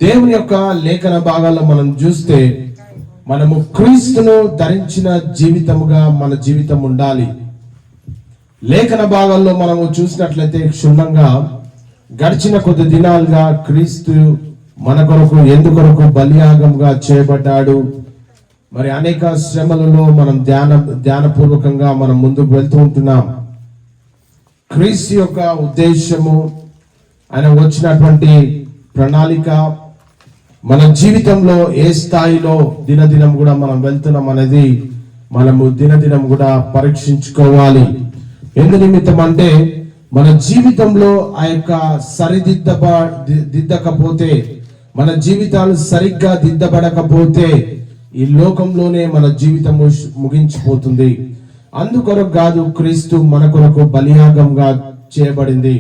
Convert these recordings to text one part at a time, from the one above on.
దేవుని యొక్క లేఖన భాగాల్లో మనం చూస్తే మనము క్రీస్తును ధరించిన జీవితముగా మన జీవితం ఉండాలి. లేఖన భాగాల్లో మనము చూసినట్లయితే క్షుణ్ణంగా గడిచిన కొద్ది దినాలుగా క్రీస్తు మన కొరకు ఎందుకొరకు బలియాగంగా చేయబడ్డాడు. మరి అనేక శ్రమలలో మనం ధ్యానపూర్వకంగా మనం ముందుకు వెళ్తూ ఉంటున్నాం. క్రీస్తు యొక్క ఉద్దేశము, ఆయన వచ్చినటువంటి ప్రణాళిక, మన జీవితంలో ఏ స్థాయిలో దినదినం కూడా మనం వెళ్తున్నాం అనేది మనము దినదినం కూడా పరీక్షించుకోవాలి. ఎందు నిమిత్తం అంటే మన జీవితంలో ఆ యొక్క దిద్దకపోతే, మన జీవితాలు సరిగ్గా దిద్దబడకపోతే ఈ లోకంలోనే మన జీవితం ముగించిపోతుంది. అందుకొరకు కాదు క్రీస్తు మన కొరకు బలియాగంగా చేయబడింది,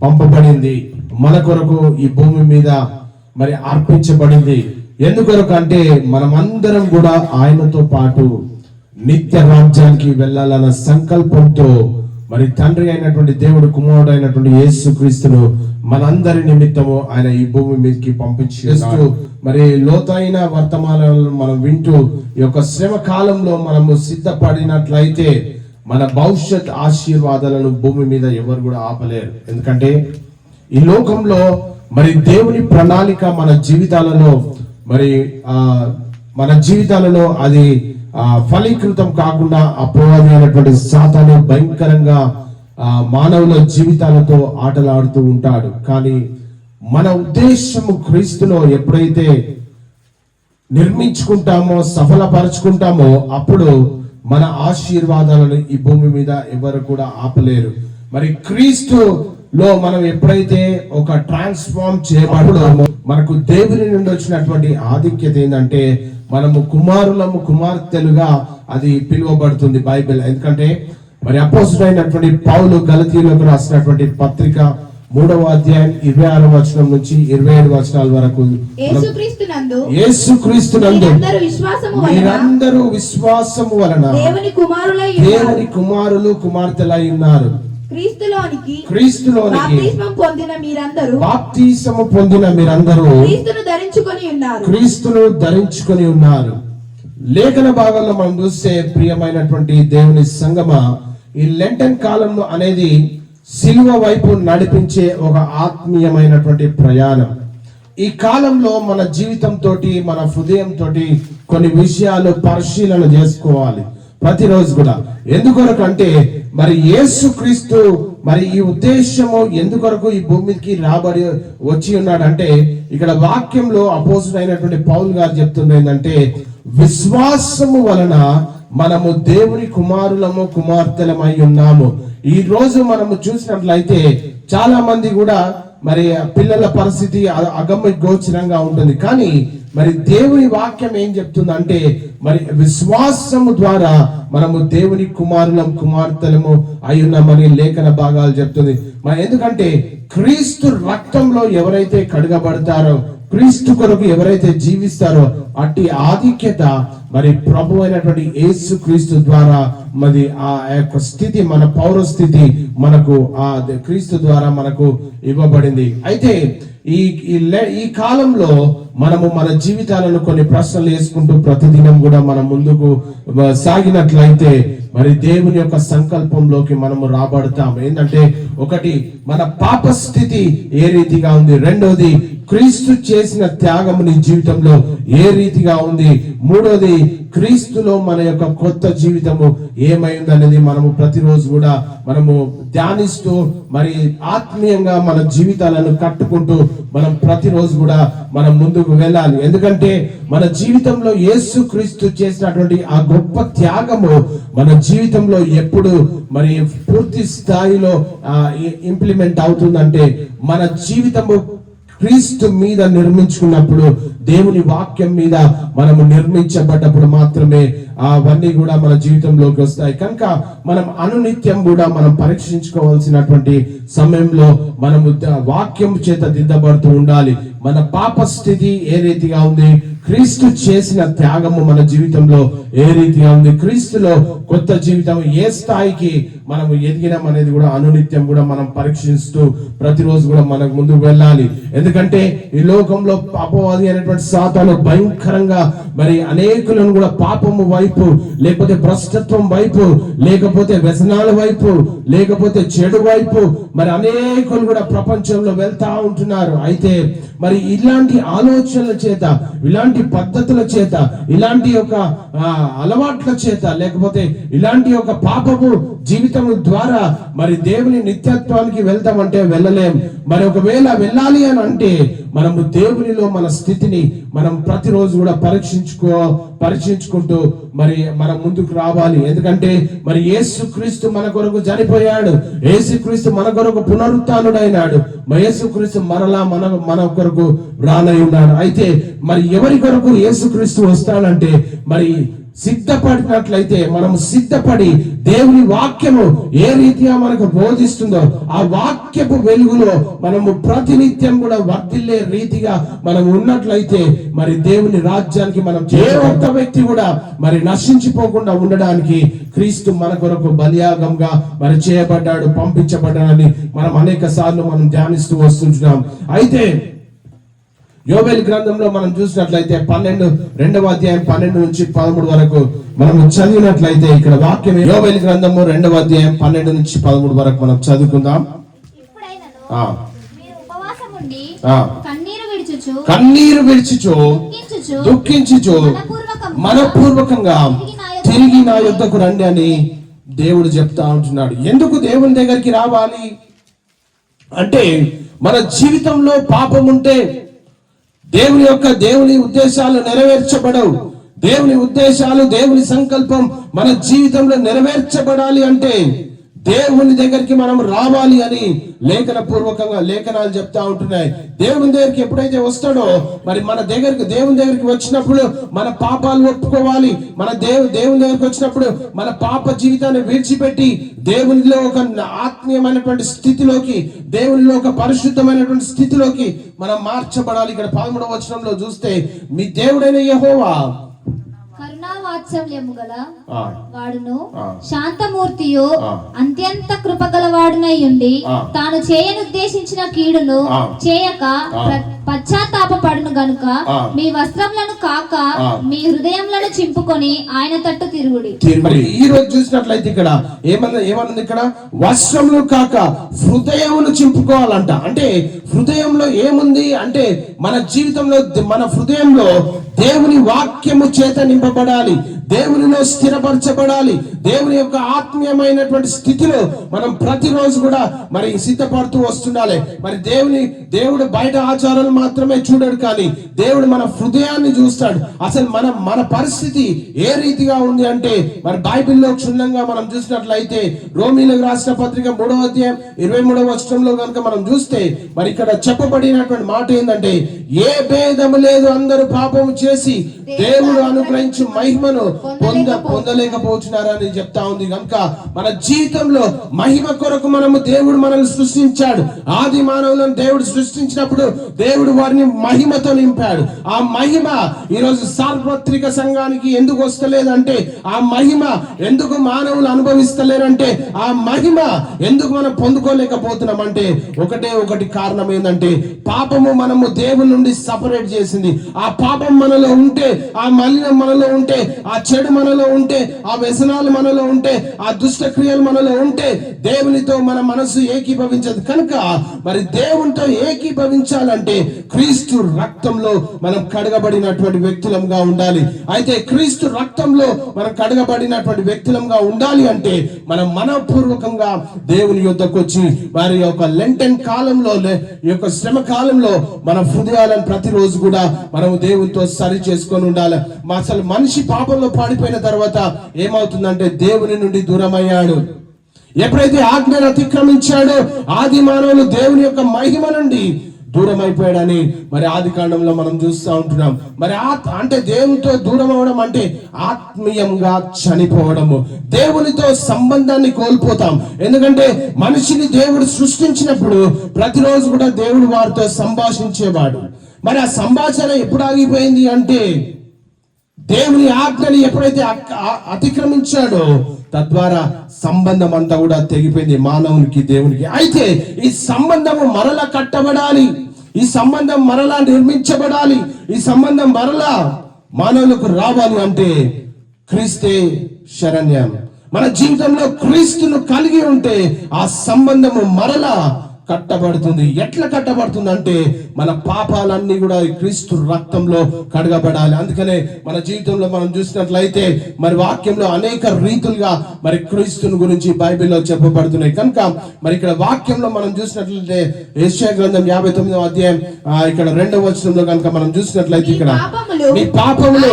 పంపబడింది, మన కొరకు ఈ భూమి మీద మరి అర్పించబడింది. ఎందుకొరకు అంటే మనమందరం కూడా ఆయనతో పాటు నిత్య రాజ్యానికి వెళ్ళాలన్న సంకల్పంతో మరి తండ్రి అయినటువంటి దేవుడు, కుమారుడు అయినటువంటి యేసు క్రీస్తును మనందరి నిమిత్తము ఆయన ఈ భూమి మీదకి పంపించేస్తూ మరి లోతైన వర్తమానాలను మనం వింటూ ఈ యొక్క శ్రమ కాలంలో మనము సిద్ధపడినట్లయితే మన భవిష్యత్ ఆశీర్వాదాలను భూమి మీద ఎవరు కూడా ఆపలేరు. ఎందుకంటే ఈ లోకంలో మరి దేవుని ప్రణాళిక మన జీవితాలలో అది ఫలీకృతం కాకుండా అపవాది అయినటువంటి సాతాను భయంకరంగా మానవుల జీవితాలతో ఆటలాడుతూ ఉంటాడు. కానీ మన ఉద్దేశము క్రీస్తులో ఎప్పుడైతే నిర్మించుకుంటామో, సఫలపరుచుకుంటామో అప్పుడు మన ఆశీర్వాదాలను ఈ భూమి మీద ఎవరు కూడా ఆపలేరు. మరి క్రీస్తులో మనం ఎప్పుడైతే ఒక ట్రాన్స్ఫార్మ్ చేయబడతామో మనకు దేవుని నుండి వచ్చినటువంటి ఆధిక్యత ఏంటంటే మనము కుమారులము, కుమార్తెలుగా అది పిలువబడుతుంది బైబిల్. ఎందుకంటే మరి అపోస్తలుడైనటువంటి పౌలు గలతీయులకు రాసినటువంటి పత్రిక 3వ అధ్యాయం 26వ వచనం నుంచి 27 వచనాల వరకు యేసుక్రీస్తునందు మీరందరూ విశ్వాసము వలన దేవుని కుమారులు, కుమార్తెలై ఉన్నారు. క్రీస్తులోనికి బాప్తిస్మము పొందిన మీరందరూ క్రీస్తును ధరించుకొని ఉన్నారు. లేఖన భాగంలో మనం చూస్తే ప్రియమైనటువంటి దేవుని సంగమా, ఈ లెంటన్ కాలంలో అనేది సిలువ వైపు నడిపించే ఒక ఆత్మీయమైనటువంటి ప్రయాణం. ఈ కాలంలో మన జీవితంతో, మన హృదయంతో కొన్ని విషయాలు పరిశీలన చేసుకోవాలి ప్రతిరోజు కూడా. ఎందుకొరకు అంటే మరి యేసుక్రీస్తు మరి ఈ ఉద్దేశము ఎందుకొరకు ఈ భూమికి రాబడి వచ్చి ఉన్నాడంటే ఇక్కడ వాక్యంలో అపోస్తలుడైనటువంటి పౌలు గారు చెప్తుంది ఏంటంటే విశ్వాసము వలన మనము దేవుని కుమారులము, కుమార్తెలమై ఉన్నాము. ఈ రోజు మనము చూసినట్లయితే చాలా మంది కూడా మరి పిల్లల పరిస్థితి అగమ్య గోచరంగా ఉంటుంది. కానీ మరి దేవుని వాక్యం ఏం చెప్తుందంటే మరి విశ్వాసము ద్వారా మనము దేవుని కుమారులం, కుమార్తెలము అయ్యున్నామని లేఖన భాగాలు చెప్తుంది. మరి ఎందుకంటే క్రీస్తు రక్తంలో ఎవరైతే కడగబడతారో, క్రీస్తు కొరకు ఎవరైతే జీవిస్తారో అట్టి ఆధిక్యత మరి ప్రభు అయినటువంటి యేసు క్రీస్తు ద్వారా మరి ఆ యొక్క స్థితి, మన పౌరస్థితి మనకు ఆ క్రీస్తు ద్వారా మనకు ఇవ్వబడింది. అయితే ఈ కాలంలో మనము మన జీవితాలను కొన్ని ప్రశ్నలు వేసుకుంటూ ప్రతిదినం కూడా మనం ముందుకు సాగినట్లయితే మరి దేవుని యొక్క సంకల్పంలోకి మనము రాబడతాం. ఏంటంటే ఒకటి, మన పాప స్థితి ఏ రీతిగా ఉంది, రెండోది క్రీస్తు చేసిన త్యాగము నీ జీవితంలో ఏ రీతిగా ఉంది, మూడోది క్రీస్తులో మన యొక్క కొత్త జీవితము ఏమైంది అనేది మనము ప్రతిరోజు కూడా మనము ధ్యానిస్తూ మరి ఆత్మీయంగా మన జీవితాలను కట్టుకుంటూ మనం ప్రతిరోజు కూడా మనం ముందుకు వెళ్ళాలి. ఎందుకంటే మన జీవితంలో యేసు క్రీస్తు చేసినటువంటి ఆ గొప్ప త్యాగము మన జీవితంలో ఎప్పుడు మరి పూర్తి స్థాయిలో ఇంప్లిమెంట్ అవుతుందంటే మన జీవితము క్రీస్తు మీద నిర్మించుకున్నప్పుడు, దేవుని వాక్యం మీద మనము నిర్మించబడ్డప్పుడు మాత్రమే అవన్నీ కూడా మన జీవితంలోకి వస్తాయి. కనుక మనం అనునిత్యం కూడా మనం పరీక్షించుకోవాల్సినటువంటి సమయంలో మనము వాక్యం చేత దిద్దబడుతూ ఉండాలి. మన పాప స్థితి ఏ రీతిగా ఉంది, క్రీస్తు చేసిన త్యాగము మన జీవితంలో ఏ రీతిగా ఉంది, క్రీస్తులో కొత్త జీవితం ఏ స్థాయికి మనము ఎదిగినాం అనేది కూడా అనునిత్యం కూడా మనం పరీక్షిస్తూ ప్రతిరోజు కూడా మనకు ముందుకు వెళ్ళాలి. ఎందుకంటే ఈ లోకంలో పాపవాది అనేటువంటి సాతాను భయంకరంగా మరి అనేకులను కూడా పాపము వైపు, లేకపోతే భ్రష్టత్వం వైపు, లేకపోతే వ్యసనాల వైపు, లేకపోతే చెడు వైపు మరి అనేకులు కూడా ప్రపంచంలో వెళ్తా ఉంటున్నారు. అయితే మరి ఇలాంటి ఆలోచనల చేత, ఇలాంటి పద్ధతుల చేత, ఇలాంటి యొక్క అలవాట్ల చేత, లేకపోతే ఇలాంటి యొక్క పాపము జీవితం ద్వారా మరి దేవుని నిత్యత్వానికి వెళ్తామంటే వెళ్ళలేం. మరి ఒకవేళ వెళ్ళాలి అని అంటే మనము దేవునిలో మన స్థితిని మనం ప్రతిరోజు కూడా పరీక్షించుకుంటూ మరి మనం ముందుకు రావాలి. ఎందుకంటే మరి యేసుక్రీస్తు మన కొరకు చనిపోయాడు, యేసుక్రీస్తు మన కొరకు పునరుత్థానుడైనాడు, యేసుక్రీస్తు మరలా మన కొరకు రానై ఉన్నాడు. అయితే మరి ఎవరి కొరకు యేసుక్రీస్తు వస్తాడంటే మరి సిద్ధపడినట్లయితే మనం సిద్ధపడి దేవుని వాక్యము ఏ రీతిగా మనకు బోధిస్తుందో ఆ వాక్యపు వెలుగులో మనము ప్రతినిత్యం కూడా వర్ధిల్లే రీతిగా మనం ఉన్నట్లయితే మరి దేవుని రాజ్యానికి మనం ఏ ఒక్క వ్యక్తి కూడా మరి నశించిపోకుండా ఉండడానికి క్రీస్తు మన కొరకు బలియాగంగా మరి చేయబడ్డాడు, పంపించబడ్డాడని మనం అనేక సార్లు మనం ధ్యానిస్తూ వస్తుంటున్నాం. అయితే యోబేలు గ్రంథంలో మనం చూసినట్లయితే 2వ అధ్యాయం 12 నుంచి 13 వరకు మనం చదివినట్లయితే ఇక్కడ వాక్యం యోబేలు గ్రంథము 2వ అధ్యాయం 12 నుంచి 13 వరకు మనం చదువుకుందాం. కన్నీరు విడిచుచు దుఃఖించుచు మనపూర్వకంగా తిరిగి నా యుద్ధకు రండి అని దేవుడు చెప్తా ఉంటున్నాడు. ఎందుకు దేవుని దగ్గరికి రావాలి అంటే మన జీవితంలో పాపం ఉంటే దేవుని ఉద్దేశాలు నెరవేర్చబడవు. దేవుని ఉద్దేశాలు, దేవుని సంకల్పం మన జీవితంలో నెరవేర్చబడాలి అంటే దేవుని దగ్గరికి మనం రావాలి అని లేఖన పూర్వకంగా లేఖనాలు చెప్తా ఉంటున్నాయి. దేవుని దగ్గరికి ఎప్పుడైతే వస్తాడో మరి మన దేవుని దగ్గరికి వచ్చినప్పుడు మన పాపాలు ఒప్పుకోవాలి. మన దేవుని దగ్గరికి వచ్చినప్పుడు మన పాప జీవితాన్ని విడిచిపెట్టి దేవునిలో ఒక ఆత్మీయమైనటువంటి స్థితిలోకి, దేవునిలో ఒక పరిశుద్ధమైనటువంటి స్థితిలోకి మనం మార్చబడాలి. ఇక్కడ 13వ వచనంలో చూస్తే మీ దేవుడైన యెహోవా కరుణావాత్సల్యము గల వాడును, శాంతమూర్తియు, అత్యంత కృపగల వాడునై ఉండి తాను చేయనుద్దేశించిన కీడును చేయక పశ్చాత్తాపపడును గనుక మీ వస్త్రములను కాక మీ హృదయములను చింపుకొని ఆయన తట్టు తిరుగుడి. ఈ రోజు చూసినట్లయితే ఇక్కడ ఏమన్నది ఇక్కడ వస్త్రములు కాక హృదయమును చింపుకోవాలంట. అంటే హృదయంలో ఏముంది అంటే మన జీవితంలో, మన హృదయంలో దేవుని వాక్యము చేత నింపబడాలి, దేవునిలో స్థిరపరచబడాలి. దేవుని యొక్క ఆత్మీయమైనటువంటి స్థితిలో మనం ప్రతిరోజు కూడా మరి సిద్ధపడుతూ వస్తుండాలి. మరి దేవుడు బయట ఆచారాలు మాత్రమే చూడడు, కానీ దేవుడు మన హృదయాన్ని చూస్తాడు. అసలు మన పరిస్థితి ఏ రీతిగా ఉంది అంటే మరి బైబిల్లో క్షుణ్ణంగా మనం చూసినట్లయితే రోమీయులకు రాసిన పత్రిక 3వ అధ్యాయం 23వ వచనంలో కనుక మనం చూస్తే మరి ఇక్కడ చెప్పబడినటువంటి మాట ఏంటంటే ఏ భేదము లేదు, అందరూ పాపము చేసి దేవుడు అనుగ్రహించు మహిమను పొందలేకపోతున్నారని చెప్తా ఉంది. కనుక మన జీవితంలో మహిమ కొరకు దేవుడు మనల్ని సృష్టించాడు. ఆది మానవులను దేవుడు సృష్టించినప్పుడు దేవుడు వారిని మహిమతో నింపాడు. ఆ మహిమ ఈరోజు సార్వత్రిక సంఘానికి ఎందుకు వస్తలేదంటే, ఆ మహిమ ఎందుకు మానవులు అనుభవిస్తలేరంటే, ఆ మహిమ ఎందుకు మనం పొందుకోలేకపోతున్నాం అంటే ఒకటి కారణం ఏంటంటే పాపము మనము దేవుని నుండి సపరేట్ చేసింది. ఆ పాపం మనలో ఉంటే, ఆ మలినం మనలో ఉంటే, ఆ చెడు మనలో ఉంటే, ఆ వ్యసనాలు మనలో ఉంటే, ఆ దుష్ట క్రియలు మనలో ఉంటే దేవునితో మన మనసు ఏకీభవించదు. కనుక మరి దేవునితో ఏకీభవించాలంటే క్రీస్తు రక్తంలో మనం కడగబడినటువంటి వ్యక్తులంగా ఉండాలి. అయితే క్రీస్తు రక్తంలో మనం కడగబడినటువంటి వ్యక్తులంగా ఉండాలి అంటే మనం మనపూర్వకంగా దేవుని యొద్దకు వచ్చి వారి యొక్క లెంటెన్ కాలంలో, ఈ యొక్క శ్రమ కాలంలో మన హృదయాలను ప్రతిరోజు కూడా మనం దేవునితో సరి చేసుకొని ఉండాలి. అసలు మనిషి పాపంలో పడిపోయిన తర్వాత ఏమవుతుందంటే దేవుని నుండి దూరమయ్యాడు. ఎప్పుడైతే ఆజ్ఞను అతిక్రమించాడో ఆది మానవులు దేవుని యొక్క మహిమ నుండి దూరం అయిపోయాడని మరి ఆది కాండంలో మనం చూస్తూ ఉంటున్నాం. మరి అంటే దేవునితో దూరం అవడం అంటే ఆత్మీయంగా చనిపోవడము, దేవునితో సంబంధాన్ని కోల్పోతాం. ఎందుకంటే మనిషిని దేవుడు సృష్టించినప్పుడు ప్రతిరోజు కూడా దేవుడు వారితో సంభాషించేవాడు. మరి ఆ సంభాషణ ఎప్పుడు ఆగిపోయింది అంటే దేవుని ఆజ్ఞని ఎప్పుడైతే అతిక్రమించాడో తద్వారా సంబంధం అంతా కూడా తెగిపోయింది మానవునికి దేవునికి. అయితే ఈ సంబంధము మరలా కట్టబడాలి, ఈ సంబంధం మరలా నిర్మించబడాలి, ఈ సంబంధం మరలా మానవులకు రావాలి అంటే క్రీస్తే శరణ్యం. మన జీవితంలో క్రీస్తును కలిగి ఉంటే ఆ సంబంధము మరలా కట్టబడుతుంది. ఎట్లా కట్టబడుతుంది అంటే మన పాపాలన్నీ కూడా క్రీస్తు రక్తంలో కడగబడాలి. అందుకనే మన జీవితంలో మనం చూసినట్లయితే మరి వాక్యంలో అనేక రీతులుగా మరి క్రీస్తుని గురించి బైబిల్లో చెప్పబడుతున్నాయి. కనుక మరి ఇక్కడ వాక్యంలో మనం చూసినట్లయితే యెషయా గ్రంథం 59వ అధ్యాయం ఇక్కడ 2వ వచనంలో కనుక మనం చూసినట్లయితే ఇక్కడ మీ పాపములు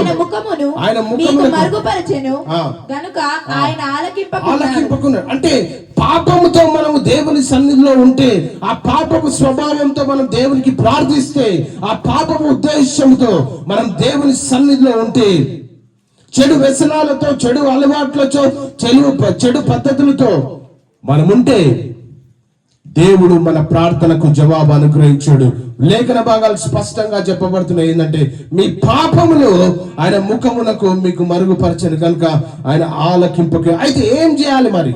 ఆయన ముఖమును మరుగుపరచెను గనుక ఆయన ఆలకింపకున్నాడు. అంటే పాపముతో మనము దేవుని సన్నిధిలో ఉంటే, ఆ పాపపు స్వభావంతో మనం దేవునికి ప్రార్థిస్తే, ఆ పాపపు ఉద్దేశంతో మనం దేవుని సన్నిధిలో ఉంటే, చెడు వ్యసనాలతో, చెడు అలవాట్లతో, చెడు పద్ధతులతో మనం ఉంటే దేవుడు మన ప్రార్థనకు జవాబు అనుగ్రహించాడు. లేఖన భాగాలు స్పష్టంగా చెప్పబడుతున్నాయి ఏంటంటే మీ పాపములు ఆయన ముఖమునకు మీకు మరుగుపరచను కనుక ఆయన ఆలకింపక. అయితే ఏం చేయాలి మరి?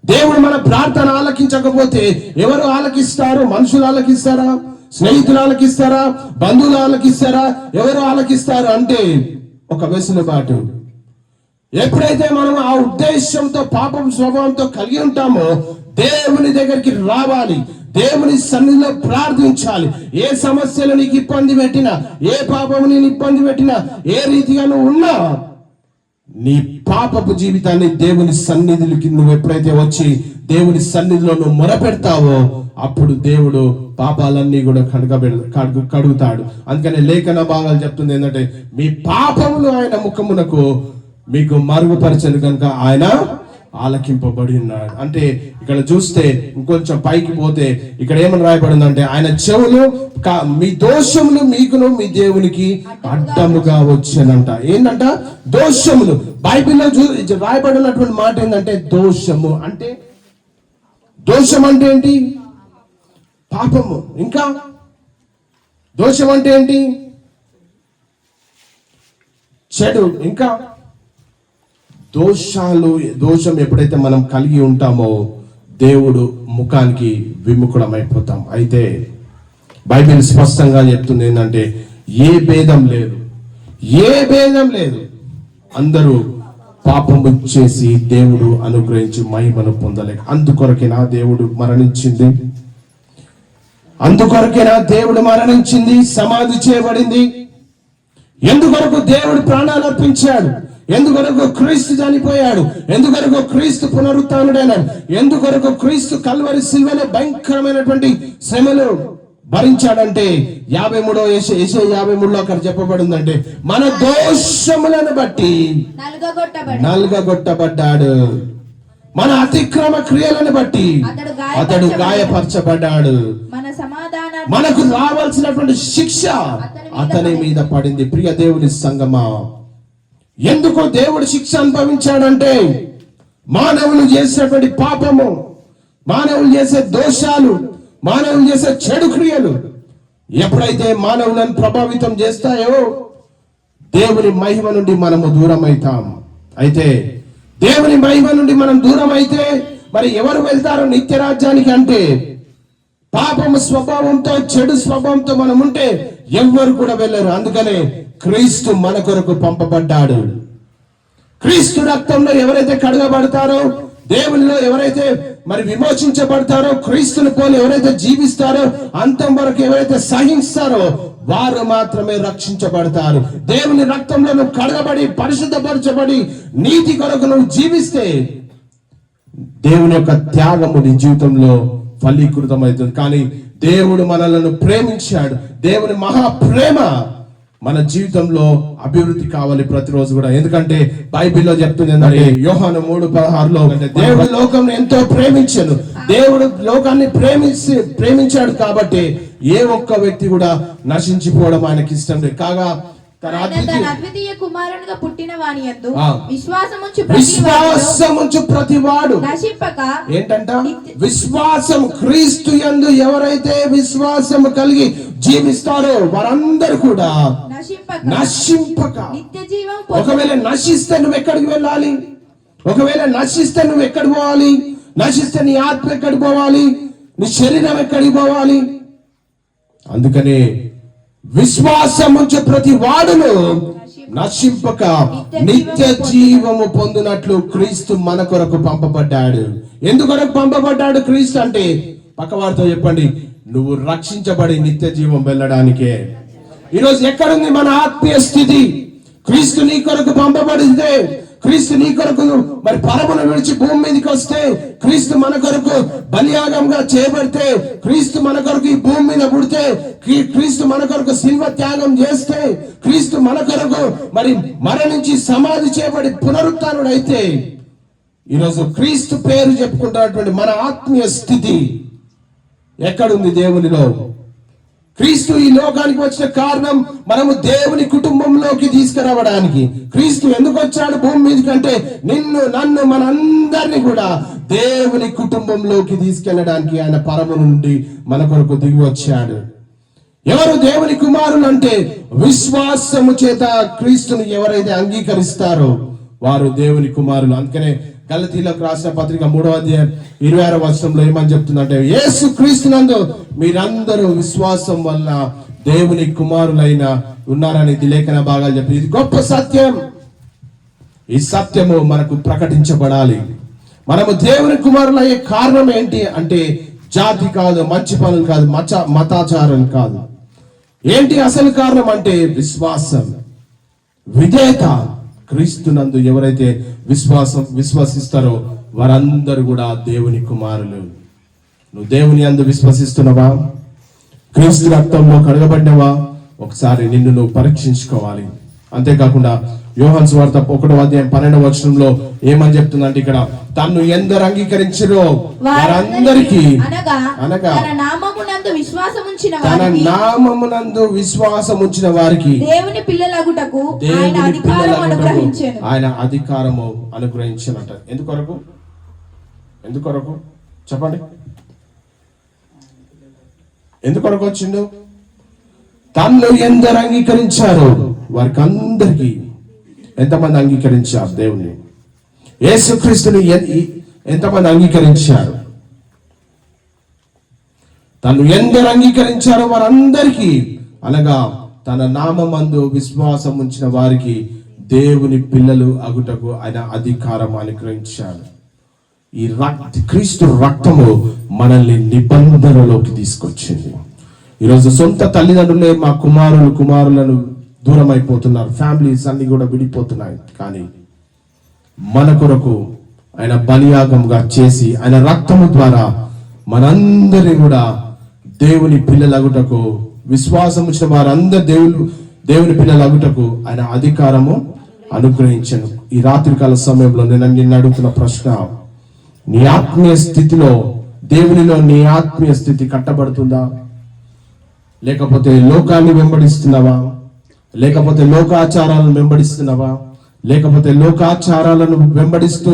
దేవుడు మన ప్రార్థన ఆలకించకపోతే ఎవరు ఆలకిస్తారు? మనుషులు ఆలకిస్తారా? స్నేహితులు ఆలకిస్తారా? బంధువులు ఆలకిస్తారా? ఎవరు ఆలకిస్తారు అంటే ఒక వెసులుబాటు. ఎప్పుడైతే మనం ఆ ఉద్దేశంతో పాపం స్వభావంతో కలిగి ఉంటామో దేవుని దగ్గరికి రావాలి, దేవుని సన్నిధిలో ప్రార్థించాలి. ఏ సమస్యలు నీకు ఇబ్బంది పెట్టినా, ఏ పాపము నేను ఇబ్బంది పెట్టినా, ఏ రీతిగా నువ్వు ఉన్నా నీ పాపపు జీవితాన్ని దేవుని సన్నిధికి నువ్వు ఎప్పుడైతే వచ్చి దేవుని సన్నిధిలో నువ్వు మొరపెడతావో అప్పుడు దేవుడు పాపాలన్నీ కూడా కడుగుతాడు. అందుకనే లేఖన భాగాలు చెప్తుంది ఏంటంటే మీ పాపములు ఆయన ముఖమునకు మీకు మరుగుపరచను కనుక ఆయన ఆలకింపబడి ఉన్నాడు. అంటే ఇక్కడ చూస్తే ఇంకొంచెం పైకి పోతే ఇక్కడ ఏమని రాయబడిందంటే ఆయన చెవులు మీ దోషములు మీకును మీ దేవునికి అడ్డముగా వచ్చానంట. ఏంటంట? దోషములు. బైబిల్లో రాయబడినటువంటి మాట ఏంటంటే దోషము అంటే, దోషం అంటే ఏంటి? పాపము. ఇంకా దోషం అంటే ఏంటి? చెడు. ఇంకా దోషం ఎప్పుడైతే మనం కలిగి ఉంటామో దేవుడు ముఖానికి విముఖుడమైపోతాం. అయితే బైబిల్ స్పష్టంగా చెప్తుంది ఏంటంటే ఏ భేదం లేదు, అందరూ పాపము చేసి దేవుడు అనుగ్రహించి మహిమను పొందలేక. అందుకొరకేనా దేవుడు మరణించింది, సమాధి చేయబడింది. ఎందుకొరకు దేవుడు ప్రాణాలు అర్పించాడు? ఎందుకొరకు క్రీస్తు చనిపోయాడు? ఎందుకొరకు క్రీస్తు పునరుత్థానుడైనాడు? ఎందుకొరకు క్రీస్తు కల్వరి సిలువలో భయంకరమైనటువంటి శ్రమలు భరించాడంటే 53లో అక్కడ చెప్పబడిందంటే మన దోషములను బట్టి నలుగగొట్టబడ్డాడు, మన అతిక్రమ క్రియలను బట్టి అతడు గాయపరచబడ్డాడు, మనకు రావాల్సినటువంటి శిక్ష అతని మీద పడింది. ప్రియ దేవుని సంగమా, ఎందుకు దేవుడు శిక్ష అనుభవించాడంటే మానవులు చేసేటువంటి పాపము, మానవులు చేసే దోషాలు, మానవులు చేసే చెడు క్రియలు ఎప్పుడైతే మానవులను ప్రభావితం చేస్తాయో దేవుని మహిమ నుండి మనము దూరం అవుతాం. అయితే దేవుని మహిమ నుండి మనం దూరం అయితే మరి ఎవరు వెళ్తారు నిత్య రాజ్యానికి అంటే పాపము స్వభావంతో, చెడు స్వభావంతో మనం ఉంటే ఎవ్వరు కూడా వెళ్ళరు. అందుకనే క్రీస్తు మన కొరకు పంపబడ్డాడు. క్రీస్తు రక్తంలో ఎవరైతే కడగబడతారో, దేవునిలో ఎవరైతే మరి విమోచించబడతారో, క్రీస్తుని పోలి ఎవరైతే జీవిస్తారో, అంతం వరకు ఎవరైతే సహిస్తారో వారు మాత్రమే రక్షించబడతారు. దేవుని రక్తంలో నువ్వు కడగబడి పరిశుద్ధపరచబడి నీతి కొరకు నువ్వు జీవిస్తే దేవుని యొక్క త్యాగము నీ జీవితంలో ఫలీకృతం అవుతుంది. కానీ దేవుడు మనలను ప్రేమించాడు. దేవుని మహాప్రేమ మన జీవితంలో అభివృద్ధి కావాలి ప్రతిరోజు కూడా. ఎందుకంటే బైబిల్లో చెప్తుంది ఏంటంటే యోహాను 3:16లో దేవుడు లోకం ఎంతో ప్రేమించాడు, దేవుడు లోకాన్ని ప్రేమించాడు కాబట్టి ఏ ఒక్క వ్యక్తి కూడా నశించిపోవడం ఆయనకి ఇష్టం లేదు. కాగా తన అద్వితీయ కుమారునిగా పుట్టిన వాని యందు విశ్వాసముంచు ప్రతివాడు నశింపక, ఏంటంట విశ్వాసం, క్రీస్తు యందు ఎవరైతే విశ్వాసం కలిగి జీవిస్తారో వారందరూ కూడా నశింపక నిత్య జీవం. ఒకవేళ నశిస్తే నువ్వు ఎక్కడికి వెళ్ళాలి? ఒకవేళ నశిస్తే నువ్వు ఎక్కడికి పోవాలి? నశిస్తే నీ ఆత్మ ఎక్కడికి పోవాలి? నీ శరీరం ఎక్కడికి పోవాలి? అందుకనే విశ్వాసముంచు ప్రతి వాడును నశింపక నిత్య జీవము పొందినట్లు క్రీస్తు మన కొరకు పంపబడ్డాడు. ఎందుకొరకు పంపబడ్డాడు క్రీస్తు అంటే? పక్కవారితో చెప్పండి, నువ్వు రక్షించబడి నిత్య జీవం వెళ్ళడానికే. ఈరోజు ఎక్కడుంది మన ఆత్మీయ స్థితి? క్రీస్తు నీ కొరకు పంపబడితే, క్రీస్తు నీ కొరకు మరి పరమును విడిచి భూమి మీదకి వస్తే, క్రీస్తు మన కొరకు బలియాగంగా చేయబడితే, క్రీస్తు మన కొరకు ఈ భూమి మీద పుడితే, క్రీస్తు మన కొరకు శిల్వ త్యాగం చేస్తే, క్రీస్తు మన కొరకు మరి మరణించి సమాధి చేయబడి పునరుత్థానుడు అయితే, ఈరోజు క్రీస్తు పేరు చెప్పుకుంటున్నటువంటి మన ఆత్మీయ స్థితి ఎక్కడుంది దేవునిలో? క్రీస్తు ఈ లోకానికి వచ్చిన కారణం మనము దేవుని కుటుంబంలోకి తీసుకురావడానికి. క్రీస్తు ఎందుకు వచ్చాడు భూమి మీదకి అంటే నిన్ను, నన్ను, మనందరినీ కూడా దేవుని కుటుంబంలోకి తీసుకెళ్ళడానికి ఆయన పరము నుండి మన కొరకు దిగి వచ్చాడు. ఎవరు దేవుని కుమారులు అంటే విశ్వాసము చేత క్రీస్తుని ఎవరైతే అంగీకరిస్తారో వారు దేవుని కుమారులు. అందుకనే గలతీలకు రాసిన పత్రిక 3:26 ఏమని చెప్తుందంటే, యేసు క్రీస్తునందు మీరందరూ విశ్వాసం వల్ల దేవుని కుమారులైన ఉన్నారని ఇది లేఖన భాగాలు చెప్పి, ఇది గొప్ప సత్యం. ఈ సత్యము మనకు ప్రకటించబడాలి. మనము దేవుని కుమారులు అయ్యే కారణం ఏంటి అంటే జాతి కాదు, మంచి పనులు కాదు, మతాచారం కాదు. ఏంటి అసలు కారణం అంటే విశ్వాసం, విధేయత. క్రీస్తునందు ఎవరైతే విశ్వసిస్తారో వారందరూ కూడా దేవుని కుమారులు. నువ్వు దేవుని యందు విశ్వసిస్తున్నావా? క్రీస్తు రక్తంలో కడగబడినవా? ఒకసారి నిన్ను నువ్వు పరీక్షించుకోవాలి. అంతేకాకుండా యోహాను సువార్త 1:12 ఏమని చెప్తుందంటే, ఇక్కడ తన్ను ఎందరు అంగీకరించిరో వారందరికీ అనగా తన నామమునందు విశ్వాసముంచిన వారికి దేవుని పిల్లలగుటకు ఆయన అధికారము అనుగ్రహించినట. ఎందుకొరకు చెప్పండి? ఎందుకొరకు వచ్చిండు? తన్ను ఎందరు అంగీకరించారు వారికి అందరికీ. ఎంతమంది అంగీకరించారు దేవుని? యేసుక్రీస్తుని ఎంతమంది అంగీకరించారు? తను ఎందరు అంగీకరించారో వారందరికీ, అనగా తన నామమందు విశ్వాసం ఉంచిన వారికి దేవుని పిల్లలు అగుటకు ఆయన అధికారం అనుగ్రహించాడు. ఈ క్రీస్తు రక్తము మనల్ని నిబంధనలోకి తీసుకొచ్చింది. ఈరోజు సొంత తల్లిదండ్రులే మా కుమారులను దూరం అయిపోతున్నారు, ఫ్యామిలీస్ అన్ని కూడా విడిపోతున్నాయి. కానీ మన కొరకు ఆయన బలియాగంగా చేసి ఆయన రక్తము ద్వారా మనందరినీ కూడా దేవుని పిల్లలగుటకు, విశ్వాసం వచ్చిన వారందరూ దేవుని పిల్లలగుటకు ఆయన అధికారము అనుగ్రహించను. ఈ రాత్రికాల సమయంలో నేను నిన్ను అడుగుతున్న ప్రశ్న, నీ ఆత్మీయ స్థితిలో దేవునిలో నీ ఆత్మీయ స్థితి కట్టబడుతుందా? లేకపోతే లోకాన్ని వెంబడిస్తున్నావా? లేకపోతే లోకాచారాలను వెంబడిస్తున్నావా? లేకపోతే లోకాచారాలను వెంబడిస్తూ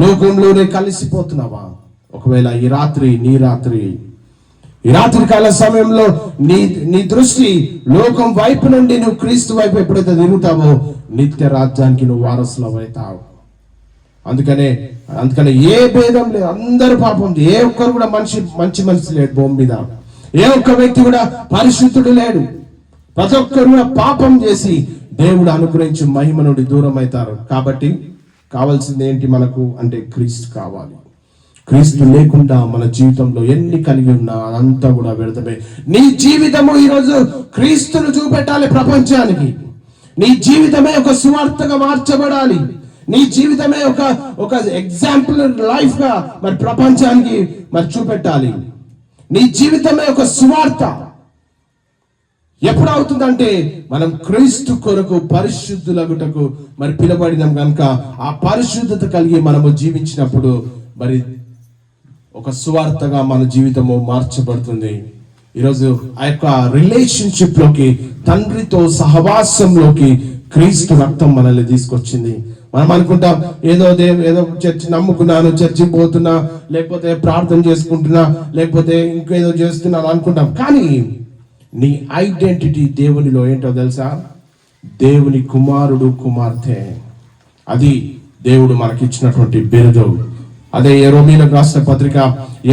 లోకంలోనే కలిసిపోతున్నావా? ఒకవేళ ఈ రాత్రి కాల సమయంలో నీ దృష్టి లోకం వైపు నుండి నువ్వు క్రీస్తు వైపు ఎప్పుడైతే తిరుగుతావో నిత్య రాజ్యానికి నువ్వు వారసులు అవుతావు. అందుకనే ఏ భేదం లేదు, అందరూ పాపం. ఏ ఒక్కరు కూడా మంచి మనిషి లేడు భూమి మీద. ఏ ఒక్క వ్యక్తి కూడా పరిశుద్ధుడు లేడు. ప్రతి ఒక్కరు కూడా పాపం చేసి దేవుడు అనుగ్రహించి మహిమ నుండి దూరం అవుతారు. కాబట్టి కావాల్సింది ఏంటి మనకు అంటే క్రీస్తు కావాలి. క్రీస్తు లేకుండా మన జీవితంలో ఎన్ని కలిగి ఉన్నా అదంతా కూడా వ్యర్థమే. నీ జీవితము ఈరోజు క్రీస్తును చూపెట్టాలి ప్రపంచానికి. నీ జీవితమే ఒక సువార్తగా మార్చబడాలి. నీ జీవితమే ఒక ఎగ్జాంపుల్ లైఫ్ గా మరి ప్రపంచానికి మరి చూపెట్టాలి. నీ జీవితమే ఒక సువార్త. ఎప్పుడు అవుతుందంటే మనం క్రీస్తు కొరకు పరిశుద్ధులగుటకు మరి పిలబడినాం కనుక ఆ పరిశుద్ధత కలిగి మనము జీవించినప్పుడు మరి ఒక సువార్తగా మన జీవితము మార్చబడుతుంది. ఈరోజు ఆ యొక్క రిలేషన్షిప్ లోకి, తండ్రితో సహవాసంలోకి క్రీస్తు రక్తం మనల్ని తీసుకొచ్చింది. మనం అనుకుంటాం ఏదో చర్చి నమ్ముకున్నాను, చర్చికి పోతున్నా, లేకపోతే ప్రార్థన చేసుకుంటున్నా, లేకపోతే ఇంకేదో చేస్తున్నాను అనుకుంటాం. కానీ నీ ఐడెంటిటీ దేవునిలో ఏంటో తెలుసా? దేవుని కుమారుడు, కుమార్తె. అది దేవుడు మనకిచ్చినటువంటి బిరుదు. అదే రోమీయులకు రాసిన పత్రిక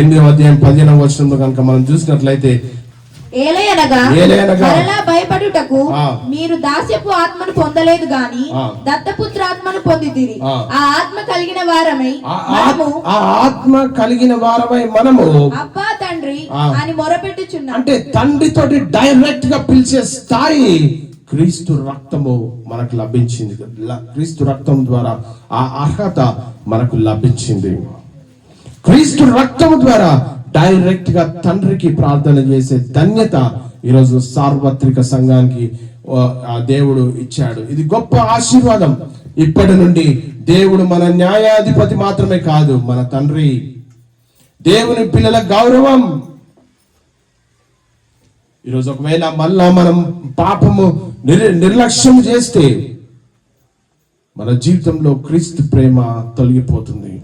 8వ అధ్యాయం 15వ వచనంలో కనుక మనం చూసినట్లయితే, ఏలయనగా మరలా భయపడుటకు మీరు దాస్యపు ఆత్మను పొందలేదు గాని దత్తపుత్ర ఆత్మను పొందితిరి. ఆ ఆత్మ కలిగిన వారమై మనము అబ్బా తండ్రి అని మొరపెట్టుచున్నాం. అంటే తండ్రితోటి డైరెక్ట్ గా పిలిచే స్థాయి క్రీస్తు రక్తము మనకు లభించింది. క్రీస్తు రక్తం ద్వారా ఆ అర్హత మనకు లభించింది. క్రీస్తు రక్తము ద్వారా డైరెక్ట్ గా తండ్రికి ప్రార్థన చేసే ధన్యత ఈరోజు సార్వత్రిక సంఘానికి ఆ దేవుడు ఇచ్చాడు. ఇది గొప్ప ఆశీర్వాదం. ఇప్పటి నుండి దేవుడు మన న్యాయాధిపతి మాత్రమే కాదు, మన తండ్రి. దేవుని పిల్లల గౌరవం. ఈరోజు ఒకవేళ మళ్ళా మనం పాపము నిర్లక్ష్యం చేస్తే మన జీవితంలో క్రీస్తు ప్రేమ తొలగిపోతుంది.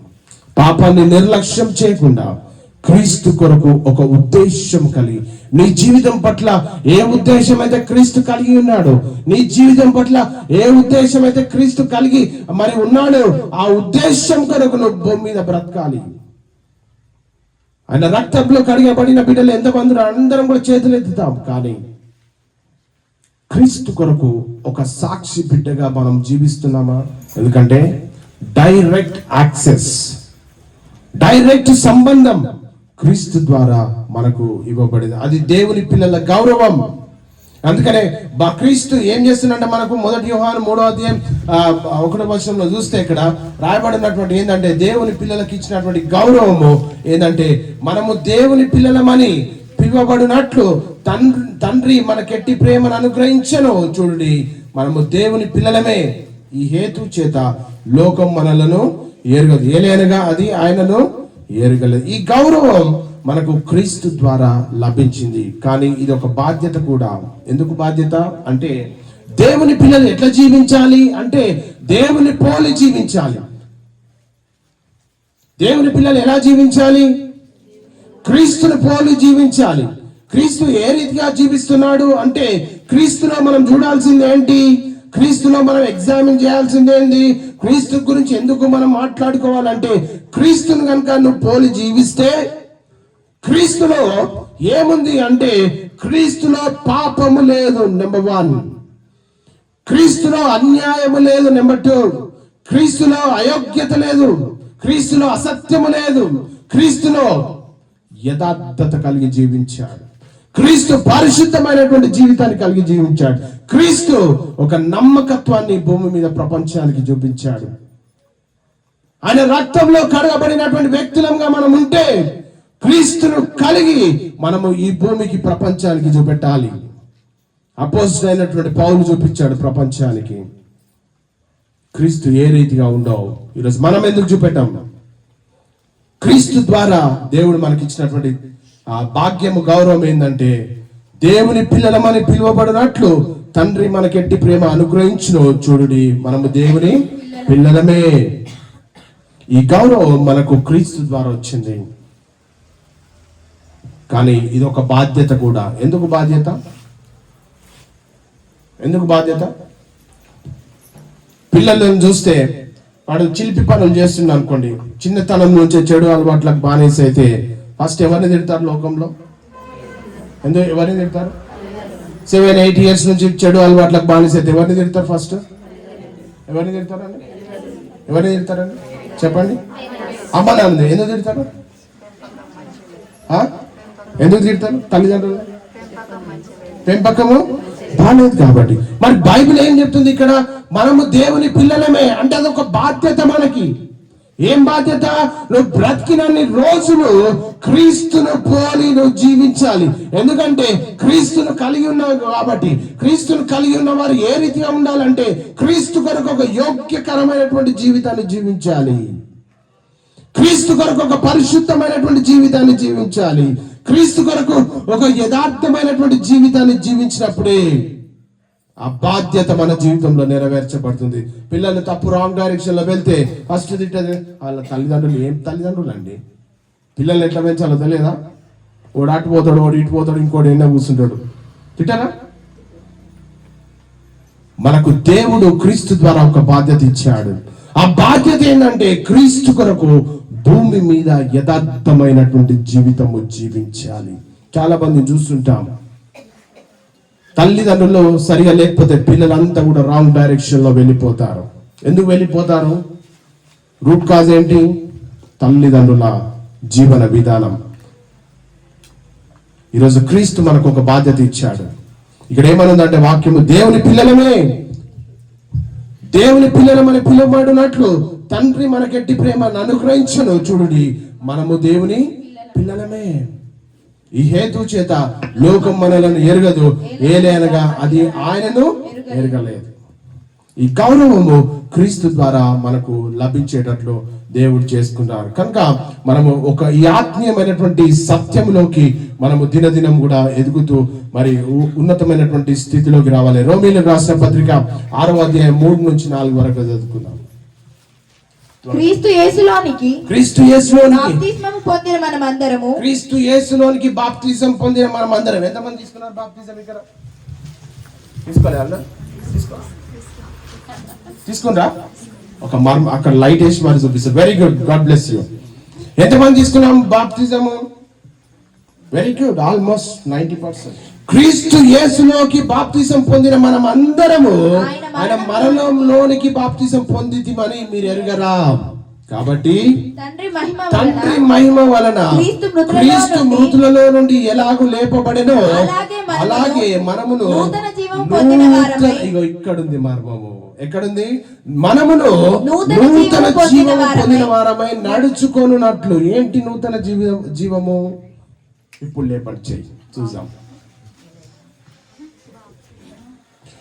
పాపాన్ని నిర్లక్ష్యం చేయకుండా క్రీస్తు కొరకు ఒక ఉద్దేశం కలిగి, నీ జీవితం పట్ల ఏ ఉద్దేశం అయితే క్రీస్తు కలిగి ఉన్నాడు, నీ జీవితం పట్ల ఏ ఉద్దేశం అయితే క్రీస్తు కలిగి మరి ఉన్నాడు, ఆ ఉద్దేశం కొరకు నువ్వు భూమి మీద బ్రతకాలి. ఆయన రక్తంలో కడిగబడిన బిడ్డలు ఎంతమంది అందరం కూడా చేతులు ఎత్తుతాం. కానీ క్రీస్తు కొరకు ఒక సాక్షి బిడ్డగా మనం జీవిస్తున్నామా? ఎందుకంటే డైరెక్ట్ యాక్సెస్, డైరెక్ట్ సంబంధం క్రీస్తు ద్వారా మనకు ఇవ్వబడింది. అది దేవుని పిల్లల గౌరవం. అందుకనే క్రీస్తు ఏం చేస్తున్నట్టే మనకు 1 యోహాను 3వ అధ్యాయం 1వ వచనంలో చూస్తే ఇక్కడ రాయబడినటువంటి ఏంటంటే దేవుని పిల్లలకి ఇచ్చినటువంటి గౌరవము ఏంటంటే మనము దేవుని పిల్లలమని పిలువబడినట్లు తండ్రి మనకెట్టి ప్రేమను అనుగ్రహించను. చూడండి, మనము దేవుని పిల్లలమే. ఈ హేతు చేత లోకం మనలను ఎరుగదు, ఏలైనగా అది ఆయనను ఎరగలేదు. ఈ గౌరవం మనకు క్రీస్తు ద్వారా లభించింది. కానీ ఇది ఒక బాధ్యత కూడా. ఎందుకు బాధ్యత అంటే, దేవుని పిల్లలు ఎట్లా జీవించాలి అంటే దేవుని పోలి జీవించాలి. దేవుని పిల్లలు ఎలా జీవించాలి? క్రీస్తుని పోలి జీవించాలి. క్రీస్తు ఏ రీతిగా జీవిస్తున్నాడు అంటే, క్రీస్తులో మనం చూడాల్సింది ఏంటి? క్రీస్తులో మనం ఎగ్జామిన్ చేయాల్సింది ఏంటి? క్రీస్తు గురించి ఎందుకు మనం మాట్లాడుకోవాలంటే, క్రీస్తుని కనుక నువ్వు పోలి జీవిస్తే క్రీస్తులో ఏముంది అంటే, క్రీస్తులో పాపము లేదు నెంబర్ 1, క్రీస్తులో అన్యాయము లేదు నెంబర్ 2, క్రీస్తులో అయోగ్యత లేదు, క్రీస్తులో అసత్యము లేదు, క్రీస్తులో యథార్థత కలిగి జీవించాడు. క్రీస్తు పరిశుద్ధమైనటువంటి జీవితాన్ని కలిగి జీవించాడు. క్రీస్తు ఒక నమ్మకత్వాన్ని భూమి మీద ప్రపంచానికి చూపించాడు. ఆయన రక్తంలో కడగబడినటువంటి వ్యక్తులంగా మనం ఉంటే, క్రీస్తును కలిగి మనము ఈ భూమికి ప్రపంచానికి చూపెట్టాలి. అపోజిట్ అయినటువంటి పౌలు చూపించాడు ప్రపంచానికి క్రీస్తు ఏ రీతిగా ఉండో. ఈరోజు మనం ఎందుకు చూపెట్టాం? క్రీస్తు ద్వారా దేవుడు మనకి ఇచ్చినటువంటి ఆ భాగ్యము, గౌరవం ఏంటంటే, దేవుని పిల్లలమని పిలువబడినట్లు తండ్రి మనకెట్టి ప్రేమ అనుగ్రహించును. చూడుడి, మనము దేవుని పిల్లలమే. ఈ గౌరవం మనకు క్రీస్తు ద్వారా వచ్చింది. కానీ ఇది ఒక బాధ్యత కూడా. ఎందుకు బాధ్యత? పిల్లలను చూస్తే వాడు చిలిపి పనులు చేస్తున్నా అనుకోండి, చిన్నతనం నుంచే చెడు అలవాట్లకు బానేసి అయితే ఫస్ట్ ఎవరిని తిడతారు లోకంలో? ఎవరిని తిడతారు? 7-8 years నుంచి చెడు అలవాట్లకు బానిస అయితే ఎవరిని తిడతారు? ఫస్ట్ ఎవరిని తిడతారండి? చెప్పండి. అమ్మ నాన్న ఎందుకు తిడతారు? తల్లిదండ్రులు పెంపకము బాలేదు కాబట్టి. మరి బైబిల్ ఏం చెప్తుంది ఇక్కడ? మనము దేవుని పిల్లలమే అంటే అదొక బాధ్యత మనకి. ఏం బాధ్యత? నువ్వు బ్రతికినన్ని రోజులు క్రీస్తును పోలి నువ్వు జీవించాలి. ఎందుకంటే క్రీస్తును కలిగి ఉన్నావు కాబట్టి. క్రీస్తును కలిగి ఉన్న వారు ఏ రీతిగా ఉండాలంటే క్రీస్తు కొరకు ఒక యోగ్యకరమైనటువంటి జీవితాన్ని జీవించాలి. క్రీస్తు కొరకు ఒక పరిశుద్ధమైనటువంటి జీవితాన్ని జీవించాలి. క్రీస్తు కొరకు ఒక యథార్థమైనటువంటి జీవితాన్ని జీవించినప్పుడే ఆ బాధ్యత మన జీవితంలో నెరవేర్చబడుతుంది. పిల్లలు తప్పు రాంగ్ డైరెక్షన్ లో వెళ్తే ఫస్ట్ తిట్టదు వాళ్ళ తల్లిదండ్రులు. ఏం తల్లిదండ్రులు అండి? పిల్లల్ని ఎట్లా పెంచాలో తెలియదా? ఓడు అటు పోతాడు, ఓడు ఇటు పోతాడు, ఇంకోటి ఎన్నో కూర్చుంటాడు. తిట్టరా? మనకు దేవుడు క్రీస్తు ద్వారా ఒక బాధ్యత ఇచ్చాడు. ఆ బాధ్యత ఏంటంటే క్రీస్తు కొరకు భూమి మీద యథార్థమైనటువంటి జీవితము జీవించాలి. చాలా మంది చూస్తుంటాం, తల్లిదండ్రులు సరిగా లేకపోతే పిల్లలంతా కూడా రాంగ్ డైరెక్షన్ లో వెళ్ళిపోతారు. ఎందుకు వెళ్ళిపోతారు? రూట్ కాజ్ ఏంటి? తల్లిదండ్రుల జీవన విధానం. ఈరోజు క్రీస్తు మనకు ఒక బాధ్యత ఇచ్చాడు. ఇక్కడ ఏమనుందంటే వాక్యము, దేవుని పిల్లలమే, దేవుని పిల్లలమని పిలువబడినట్లు తండ్రి మనకెట్టి ప్రేమను అనుగ్రహించను. చూడండి, మనము దేవుని పిల్లలమే. ఈ హేతు చేత లోకం మనలను ఎరగదు, ఏలైనగా అది ఆయనను ఎరగలేదు. ఈ గౌరవము క్రీస్తు ద్వారా మనకు లభించేటట్లు దేవుడు చేసుకున్నారు. కనుక మనము ఈ ఆత్మీయమైనటువంటి సత్యంలోకి మనము దినదినం కూడా ఎదుగుతూ మరి ఉన్నతమైనటువంటి స్థితిలోకి రావాలి. రోమీయులకు రాసిన పత్రిక 6వ అధ్యాయం 3 నుంచి 4 వరకు చదువుకుందాం. క్రీస్తు యేసులోనికి బాప్తిస్మము పొందిన మనమందరము, క్రీస్తు యేసులోనికి బాప్తిజం పొందిన మనమందరం. ఎంతమంది తీసుకున్నారు బాప్తిజం? ఇక్కడ తీసుకోలే? తీసుకున్నా? ఒక మర్మ అక్కడ లైట్ వేసి మరి చూపిస్తారు. Very good, God bless you. ఎంతమంది తీసుకున్నాం బాప్తిజము? Very good, almost 90%. క్రీస్తు యేసులోకి బాప్తిజం పొందిన మనం అందరము ఆయన మరణంలోనికి బాప్తిజం పొందితిమని మీరు ఎరుగరా? కాబట్టి తండ్రి మహిమ వలన క్రీస్తు మృతులలో నుండి ఎలాగూ లేపబడెనో అలాగే మనమును ఇగో ఇక్కడుంది మర్మము. ఎక్కడుంది? మనమును నూతన జీవము పొందిన వారమై నడుచుకొనున్నట్లు. ఏంటి నూతన జీవము? ఇప్పుడు లేపడి చేయి చూద్దాం.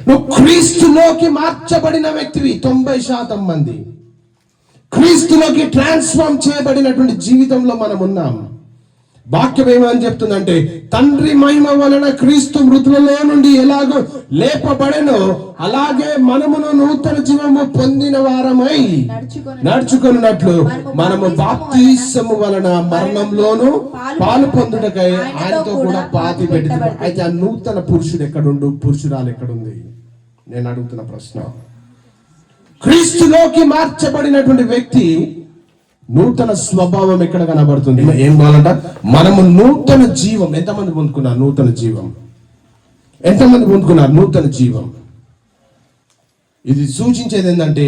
నువ్వు క్రీస్తులోకి మార్చబడిన వ్యక్తివి. 90% మంది క్రీస్తులోకి ట్రాన్స్ఫార్మ్ చేయబడినటువంటి జీవితంలో మనం ఉన్నాం. వాక్యం ఏమని చెప్తుందంటే, తండ్రి మహిమ వలన క్రీస్తు మృతులలో నుండి ఎలాగో లేపబడెనో అలాగే మనమును నూతన జీవము పొందిన వారమై నడుచుకున్నట్లు మనము బాప్తిసము వలన మరణంలోను పాలు పొందుటకై ఆయనతో కూడా పాతి పెట్టి. అయితే ఆ నూతన పురుషుడు ఎక్కడుండు? పురుషురాలు ఎక్కడుంది? నేను అడుగుతున్న ప్రశ్న. క్రీస్తులోకి మార్చబడినటువంటి వ్యక్తి నూతన స్వభావం ఎక్కడ కనబడుతుంది? ఏం కావాలంట? మనము నూతన జీవం. ఎంతమంది పొందుకున్నారు నూతన జీవం? ఎంతమంది పొందుకున్నారు నూతన జీవం? ఇది సూచించేది ఏంటంటే,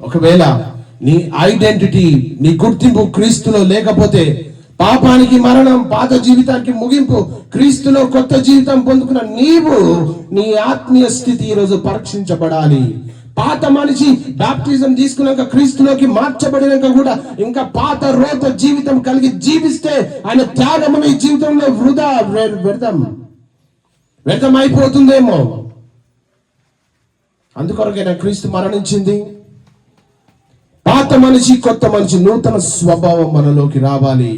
ఒకవేళ నీ ఐడెంటిటీ, నీ గుర్తింపు క్రీస్తులో లేకపోతే పాపానికి మరణం, పాత జీవితానికి ముగింపు, క్రీస్తులో కొత్త జీవితం పొందుకున్న నీవు నీ ఆత్మీయ స్థితి ఈరోజు పరీక్షించబడాలి. పాత మనిషి బాప్టిజం తీసుకున్నాక క్రీస్తులోకి మార్చబడినాక కూడా ఇంకా పాత రోత జీవితం కలిగి జీవిస్తే ఆయన త్యాగం నీ జీవితంలో వ్యర్థం అయిపోతుందేమో. అందుకొరకైనా క్రీస్తు మరణించింది. పాత మనిషి, కొత్త మనిషి, నూతన స్వభావం మనలోకి రావాలి.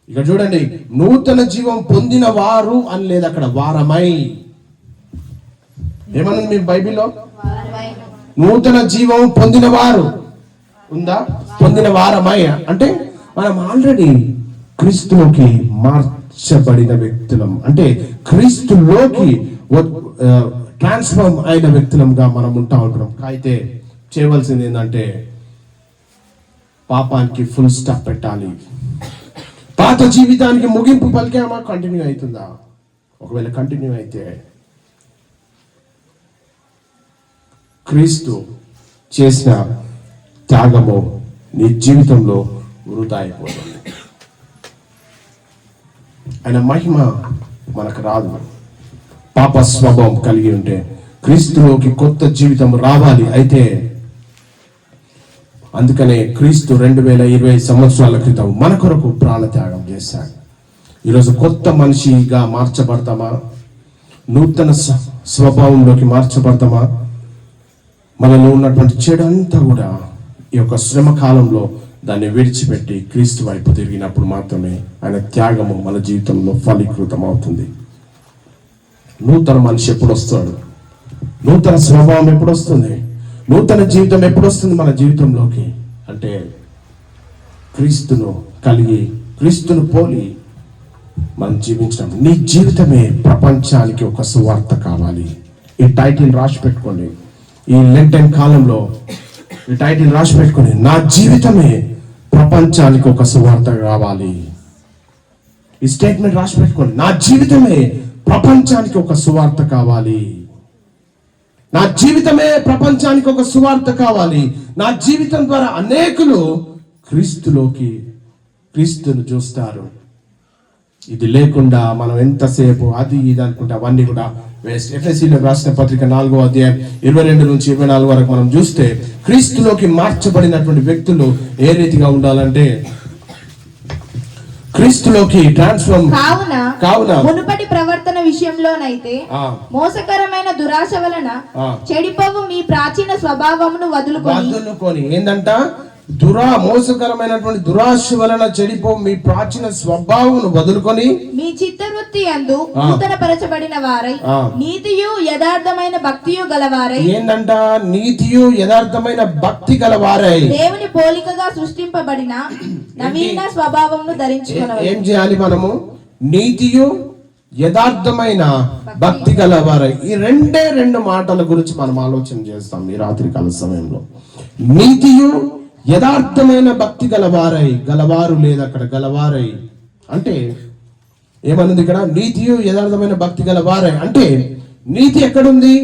ఇక చూడండి, నూతన జీవం పొందిన వారు అని లేదు అక్కడ, వారమై. ఏమన్నా మీ బైబిల్లో? నూతన జీవం పొందిన వారు ఉందా? పొందిన వారమై అంటే మనం ఆల్రెడీ క్రీస్తులోకి మార్చబడిన వ్యక్తులం. అంటే క్రీస్తులోకి ట్రాన్స్ఫార్మ్ అయిన వ్యక్తులంగా మనం ఉంటా ఉంటున్నాం. అయితే చేయవలసింది ఏంటంటే పాపానికి ఫుల్ స్టాప్ పెట్టాలి. పాత జీవితానికి ముగింపు పలికామా? కంటిన్యూ అవుతుందా? ఒకవేళ కంటిన్యూ అయితే క్రీస్తు చేసిన త్యాగము నీ జీవితంలో వృధా అయిపోతుంది. ఆయన మహిమ మనకు రాదు. పాప స్వభావం కలిగి ఉంటే క్రీస్తులోకి కొత్త జీవితం రావాలి. అయితే అందుకనే క్రీస్తు 2020 సంవత్సరాల క్రితం మన కొరకు ప్రాణత్యాగం చేశాడు. ఈరోజు కొత్త మనిషిగా మార్చబడతామా? నూతన స్వభావంలోకి మార్చబడతామా? మనలో ఉన్నటువంటి చెడు అంతా కూడా ఈ యొక్క శ్రమ కాలంలో దాన్ని విడిచిపెట్టి క్రీస్తు వైపు తిరిగినప్పుడు మాత్రమే ఆయన త్యాగము మన జీవితంలో ఫలీకృతం అవుతుంది. నూతన మనిషి ఎప్పుడు వస్తాడు? నూతన స్వభావం ఎప్పుడు వస్తుంది? నూతన జీవితం ఎప్పుడు వస్తుంది మన జీవితంలోకి అంటే క్రీస్తును కలిగి క్రీస్తును పోలి మనం జీవించడం. నీ జీవితమే ప్రపంచానికి ఒక సువార్త కావాలి. ఈ టైటిల్ రాసి పెట్టుకోండి. ఈ లెంటెన్ కాలంలో ఈ టైటిల్ రాసి పెట్టుకోండి, నా జీవితమే ప్రపంచానికి ఒక సువార్త కావాలి. ఈ స్టేట్మెంట్ రాసి పెట్టుకోండి, నా జీవితమే ప్రపంచానికి ఒక సువార్త కావాలి. నా జీవితమే ప్రపంచానికి ఒక సువార్త కావాలి. నా జీవితం ద్వారా అనేకులు క్రీస్తును చూస్తారు. ఇది లేకుండా మనం ఎంతసేపు అది ఇది అనుకుంటే అవన్నీ కూడా వేస్ట్. ఎఫెసీలో రాసిన పత్రిక 4వ అధ్యాయం 22 నుంచి 24 వరకు మనం చూస్తే క్రీస్తులోకి మార్చబడినటువంటి వ్యక్తులు ఏ రీతిగా ఉండాలంటే క్రీస్తులోకి ట్రాన్స్ఫార్మ్ కావున మునుపటి ప్రవర్తన విషయంలోనైతే మోసకరమైన దురాశ వలన చెడిపోవు మీ ప్రాచీన స్వభావమును వదులుకొని ఏందంట? మోసకరమైనటువంటి దురాశ వలన చెడిపో మీ ప్రాచీన స్వభావమును వదులుకొని మీ చిత్తవృత్తి యందు నూతనపరచబడిన వారై నీతియు యథార్థమైన భక్తియు గలవారై. ఏందంట? నీతియు యథార్థమైన భక్తి గలవారై దేవుని పోలికగా సృష్టింపబడిన నవీన స్వభావమును ధరించుకొనవలెను. ఏం చేయాలి మనము? నీతియు యథార్థమైన భక్తి గలవారై. ఈ రెండు మాటల గురించి మనం ఆలోచన చేస్తాం ఈ రాత్రి కాల సమయంలో. నీతియు యథార్థమైన భక్తి గలవారు లేదు అక్కడ, గలవారై అంటే ఏమన్నది ఇక్కడ? నీతియు యథార్థమైన భక్తి గలవారై అంటే నీతి ఎక్కడుంది?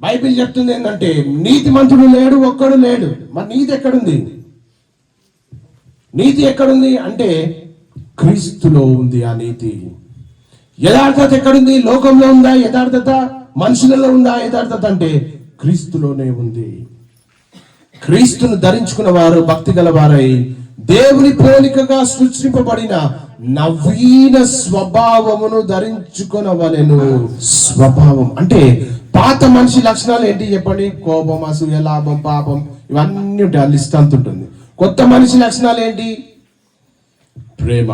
బైబిల్ చెప్తుంది ఏంటంటే నీతిమంతుడు లేడు, ఒక్కడు లేడు. మరి నీతి ఎక్కడుంది? నీతి ఎక్కడుంది అంటే క్రీస్తులో ఉంది ఆ నీతి. యథార్థత ఎక్కడుంది? లోకంలో ఉందా యథార్థత? మనుషులలో ఉందా యథార్థత? అంటే క్రీస్తులోనే ఉంది. క్రీస్తును ధరించుకున్న వారు భక్తి గలవారై దేవుని పోలికగా సృష్టింపబడిన నవీన స్వభావమును ధరించుకొనవలెను. స్వభావం అంటే పాత మనిషి లక్షణాలు ఏంటి చెప్పండి? కోపం, అసూయ, లాభం, పాపం, ఇవన్నీ ఉంటాయి. లిస్ట్ అంత ఉంటుంది. కొత్త మనిషి లక్షణాలు ఏంటి? ప్రేమ,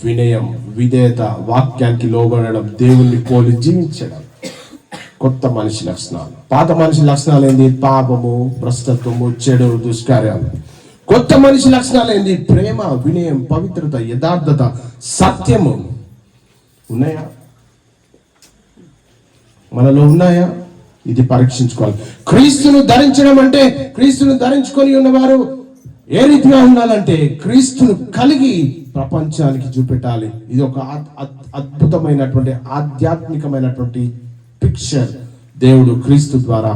వినయం, విధేయత, వాక్యానికి లోబడడం, దేవుణ్ణి పోలి జీవించడం. కొత్త మనిషి లక్షణాలు. పాత మనిషి లక్షణాలు ఏంది? పాపము, భ్రష్టత్వము, చెడు, దుష్కార్యాలు. కొత్త మనిషి లక్షణాలు ఏంది? ప్రేమ, వినయం, పవిత్రత, యథార్థత, సత్యము. ఉన్నాయా? మనలో ఉన్నాయా? ఇది పరీక్షించుకోవాలి. క్రీస్తును ధరించడం అంటే క్రీస్తును ధరించుకొని ఉన్నవారు ఏ రీతిగా ఉండాలంటే క్రీస్తును కలిగి ప్రపంచానికి చూపెట్టాలి. ఇది ఒక అద్భుతమైనటువంటి ఆధ్యాత్మికమైనటువంటి పిక్చర్ దేవుడు క్రీస్తు ద్వారా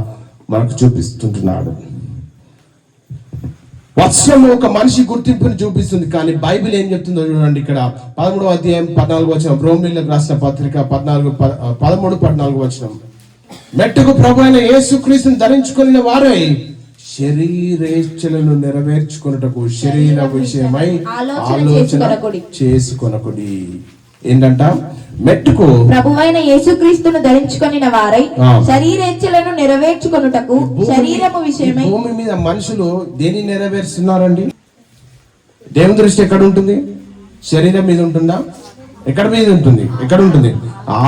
మనకు చూపిస్తుంటున్నాడు. వస్త్రము ఒక మనిషి గుర్తింపుని చూపిస్తుంది, కానీ బైబిల్ ఏం చెప్తుందో చూడండి. ఇక్కడ 13వ అధ్యాయం 14వ వచనం, రోమీయులకు రాసిన పత్రిక 13-14 వచనం. మెట్టుకు ప్రభు అయిన యేసుక్రీస్తును ధరించుకున్న వారై శరీరేచ్ఛలను నెరవేర్చుకొనుటకు శరీర విషయమై ఆలోచన చేసుకొనకుడి. ఏంటంట? మెట్టుకు ప్రభువైన యేసుక్రీస్తును ధరించుకొనిన వారై శరీరేచ్ఛలను నెరవేర్చుకొనుటకు శరీరము విషయమై. భూమి మీద మనుషులు దేని నెరవేరుస్తున్నారండి? దేవుని దృష్టి ఎక్కడ ఉంటుంది? శరీరం మీద ఉంటుందా? ఎక్కడ మీద ఉంటుంది? ఎక్కడ ఉంటుంది?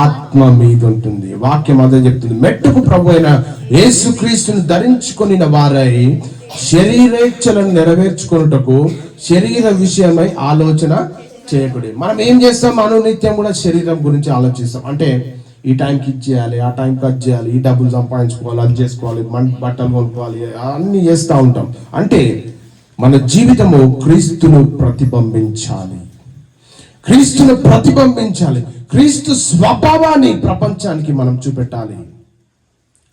ఆత్మ మీద ఉంటుంది. వాక్యం అదే చెప్తుంది. మెట్టుకు ప్రభు అయిన యేసుక్రీస్తును ధరించుకొనిన వారై శరీరేచ్ఛలను నెరవేర్చుకొనుటకు శరీర విషయమై ఆలోచన చేయకూడదు. మనం ఏం చేస్తాం? అనునిత్యం కూడా శరీరం గురించి ఆలోచిస్తాం. అంటే ఈ టైంకి ఇది చేయాలి, ఆ టైంకి అది చేయాలి, ఈ డబ్బులు సంపాదించుకోవాలి, అది చేసుకోవాలి, బట్టలు కొనుక్కోవాలి, అన్ని చేస్తూ ఉంటాం. అంటే మన జీవితము క్రీస్తును ప్రతిబింబించాలి. క్రీస్తును ప్రతిబింబించాలి. క్రీస్తు స్వభావాన్ని ప్రపంచానికి మనం చూపెట్టాలి.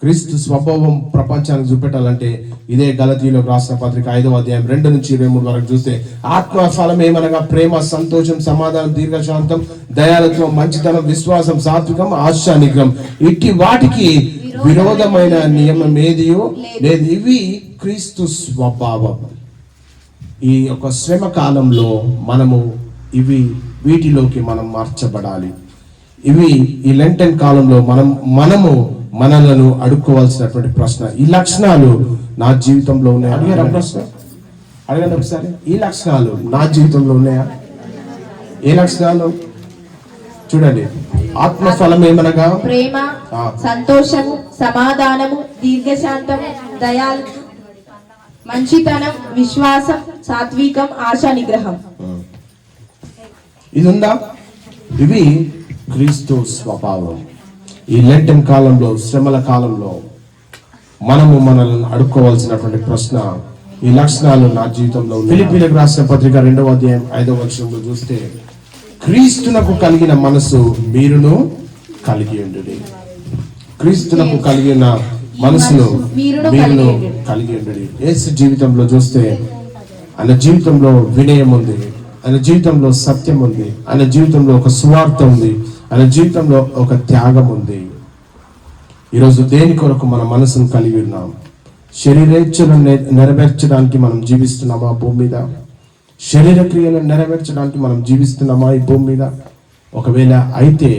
క్రీస్తు స్వభావం ప్రపంచానికి చూపెట్టాలంటే ఇదే గలతీయులకు రాసిన పత్రిక 5వ అధ్యాయం 2 నుంచి 23 వరకు చూస్తే ఆత్మ ఫలం ఏమనగా ప్రేమ, సంతోషం, సమాధానం, దీర్ఘశాంతం, దయాళత్వం, మంచితనం, విశ్వాసం, సాత్వికం, ఆశా నిగ్రహం. ఇట్టి వాటికి విరోధమైన నియమం ఏదియో లేదు. ఇవి క్రీస్తు స్వభావం. ఈ యొక్క శ్రమ కాలంలో మనము వీటిలోకి మనం మార్చబడాలి. ఇవి ఈ లెంటెన్ కాలంలో మనము మనలను అడుక్కోవాల్సినటువంటి ప్రశ్న, ఈ లక్షణాలు నా జీవితంలో ఉన్నాయా? అడిగారా ప్రశ్న? అడగండి ఒకసారి. ఈ లక్షణాలు నా జీవితంలో ఉన్నాయా? ఏ లక్షణాలు? చూడండి, ఆత్మఫలం ఏమనగా ప్రేమ, సంతోషము, సమాధానము, దీర్ఘశాంతము, దయాలు, మంచితనం, విశ్వాసం, సాత్వికం, ఆశా నిగ్రహం. ఇది ఉందా? ఇవి క్రీస్తు స్వభావం. ఈ లెంటెన్ కాలంలో, శ్రమల కాలంలో మనము మనల్ని అడుక్కోవాల్సినటువంటి ప్రశ్న, ఈ లక్షణాలు నా జీవితంలో. ఫిలిప్పీలకు రాసిన పత్రిక 2వ అధ్యాయం 5వ వచనంలో చూస్తే, క్రీస్తునకు కలిగిన మనసు మీరును కలిగి ఉండుడి. క్రీస్తునకు కలిగిన మనసును మీరును కలిగి ఉండుడి. యేసు జీవితంలో చూస్తే ఆయన జీవితంలో వినయం ఉంది, ఆయన జీవితంలో సత్యం ఉంది, ఆయన జీవితంలో ఒక సువార్త ఉంది, ఆయన జీవితంలో ఒక త్యాగం ఉంది. ఈరోజు దేని కొరకు మన మనసును కలిగి ఉన్నాం? శరీరేచ్ఛలను నెరవేర్చడానికి మనం జీవిస్తున్నామా భూమి మీద? శరీర క్రియలను నెరవేర్చడానికి మనం జీవిస్తున్నామా ఈ భూమి మీద? ఒకవేళ అయితే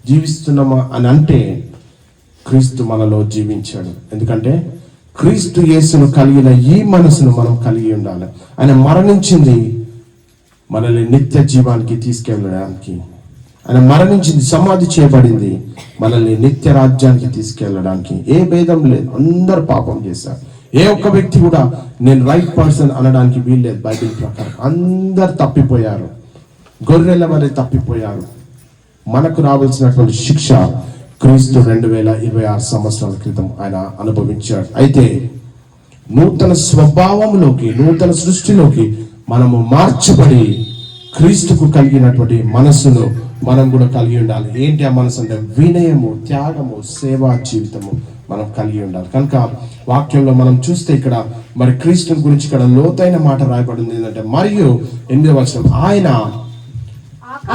జీవిస్తున్నామా అని అంటే క్రీస్తు మనలో జీవించాడు. ఎందుకంటే క్రీస్తు యేసును కలిగిన ఈ మనసును మనం కలిగి ఉండాలి. ఆయన మరణించింది మనల్ని నిత్య జీవానికి తీసుకెళ్ళడానికి. ఆయన మరణించింది, సమాధి చేయబడింది మనల్ని నిత్య రాజ్యానికి తీసుకెళ్ళడానికి. ఏ భేదం లేదు, అందరు పాపం చేశారు. ఏ ఒక్క వ్యక్తి కూడా నేను రైట్ పర్సన్ అనడానికి వీల్లేదు. బైబిల్ ప్రకారం అందరు తప్పిపోయారు, గొర్రెల వలె తప్పిపోయారు. మనకు రావాల్సినటువంటి శిక్ష క్రీస్తు 2026 సంవత్సరాల క్రితం ఆయన అనుభవించాడు. అయితే నూతన స్వభావంలోకి, నూతన సృష్టిలోకి మనము మార్చబడి క్రీస్తుకు కలిగినటువంటి మనసును మనం కూడా కలిగి ఉండాలి. ఏంటి ఆ మనసు అంటే? వినయము, త్యాగము, సేవా జీవితము మనం కలిగి ఉండాలి. కనుక వాక్యంలో మనం చూస్తే ఇక్కడ మరి క్రీస్తు గురించి ఇక్కడ లోతైన మాట రాయబడింది ఏంటంటే, మరియు 8వ వచనం, ఆయన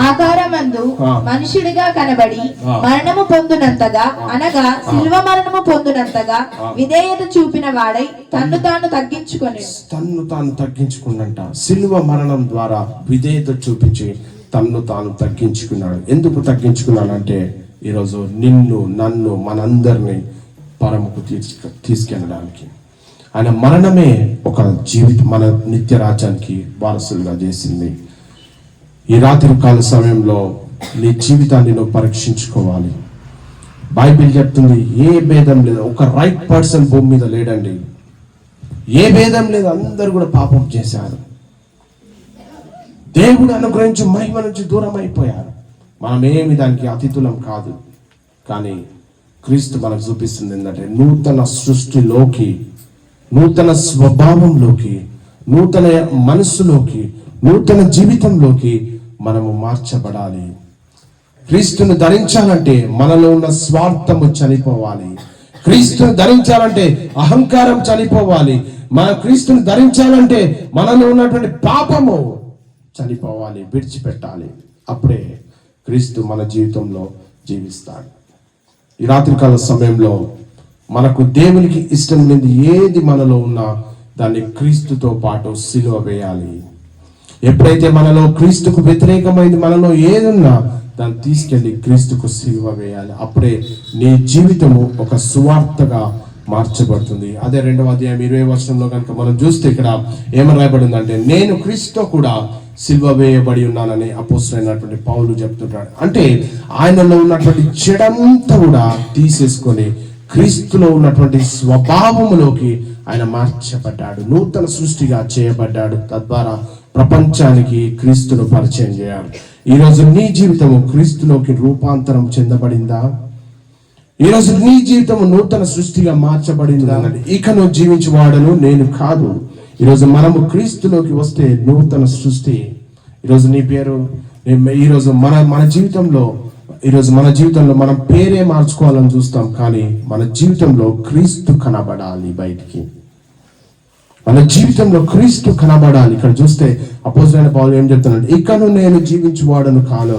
ఆకారమందు మనుషుడిగా కనబడి మరణము పొందునంతగా, అనగా శిల్వ మరణము పొందునంతగా విధేయత చూపిన వాడై తన్ను తాను తగ్గించుకున్నంట. శిల్వ మరణం ద్వారా విధేయత చూపించి తన్ను తాను తగ్గించుకున్నాడు. ఎందుకు తగ్గించుకున్నాడంటే ఈరోజు నిన్ను, నన్ను, మనందరినీ పరముకు తీసుకెళ్ళడానికి. ఆయన మరణమే ఒక జీవితం, మన నిత్య రాజ్యానికి వారసులుగా చేసింది. ఈ రాత్రి కాల సమయంలో నీ జీవితాన్ని నువ్వు పరీక్షించుకోవాలి. బైబిల్ చెప్తుంది, ఏ భేదం లేదు, ఒక రైట్ పర్సన్ భూమి మీద లేడండి. ఏ భేదం లేదు, అందరూ కూడా పాపం చేశారు. దేవుడు అనుగ్రహించి మహిమ నుంచి దూరం అయిపోయారు. మనం ఏమి దానికి అతిథులం కాదు. కానీ క్రీస్తు మనకు చూపిస్తుంది ఏంటంటే, నూతన సృష్టిలోకి, నూతన స్వభావంలోకి, నూతన మనస్సులోకి, నూతన జీవితంలోకి మనము మార్చబడాలి. క్రీస్తును ధరించాలంటే మనలో ఉన్న స్వార్థము చనిపోవాలి. క్రీస్తును ధరించాలంటే అహంకారం చనిపోవాలి. మన క్రీస్తును ధరించాలంటే మనలో ఉన్నటువంటి పాపము చనిపోవాలి, విడిచిపెట్టాలి. అప్పుడే క్రీస్తు మన జీవితంలో జీవిస్తాడు. ఈ రాత్రికాల సమయంలో మనకు దేవునికి ఇష్టం లేని ఏది మనలో ఉన్నా దాన్ని క్రీస్తుతో పాటు సిలువ వేయాలి. ఎప్పుడైతే మనలో క్రీస్తుకు వ్యతిరేకమైంది మనలో ఏదున్నా దాన్ని తీసుకెళ్లి క్రీస్తుకు సిలువ వేయాలి. అప్పుడే నీ జీవితము ఒక సువార్తగా మార్చబడుతుంది. అదే 2వ అధ్యాయం 20వ వచనంలో కనుక మనం చూస్తే ఇక్కడ ఏమని రాయబడిందంటే, నేను క్రీస్తుతో కూడా సిలువ వేయబడి ఉన్నానని అపోస్తలుడైనటువంటి పౌలు చెప్తుంటాడు. అంటే ఆయనలో ఉన్నటువంటి చెడంతా కూడా తీసేసుకొని క్రీస్తులో ఉన్నటువంటి స్వభావములోకి ఆయన మార్చబడ్డాడు, నూతన సృష్టిగా చేయబడ్డాడు. తద్వారా ప్రపంచానికి క్రీస్తును పరిచయం చేయాలి. ఈరోజు నీ జీవితము క్రీస్తులోకి రూపాంతరం చెందబడిందా? ఈరోజు నీ జీవితము నూతన సృష్టిగా మార్చబడిందా? ఇక నువ్వు జీవించేవాడను నేను కాదు. ఈరోజు మనము క్రీస్తులోకి వస్తే నూతన సృష్టి. ఈరోజు నీ పేరు, ఈరోజు మన జీవితంలో, ఈరోజు మన జీవితంలో మనం పేరే మార్చుకోవాలని చూస్తాం, కానీ మన జీవితంలో క్రీస్తు కనబడాలి బయటికి. మన జీవితంలో క్రీస్తు కనబడాలి. ఇక్కడ చూస్తే అపోస్తలుడైన పౌలు ఏం చెప్తున్నాడు? ఇకను నేను జీవించువాడను కాను,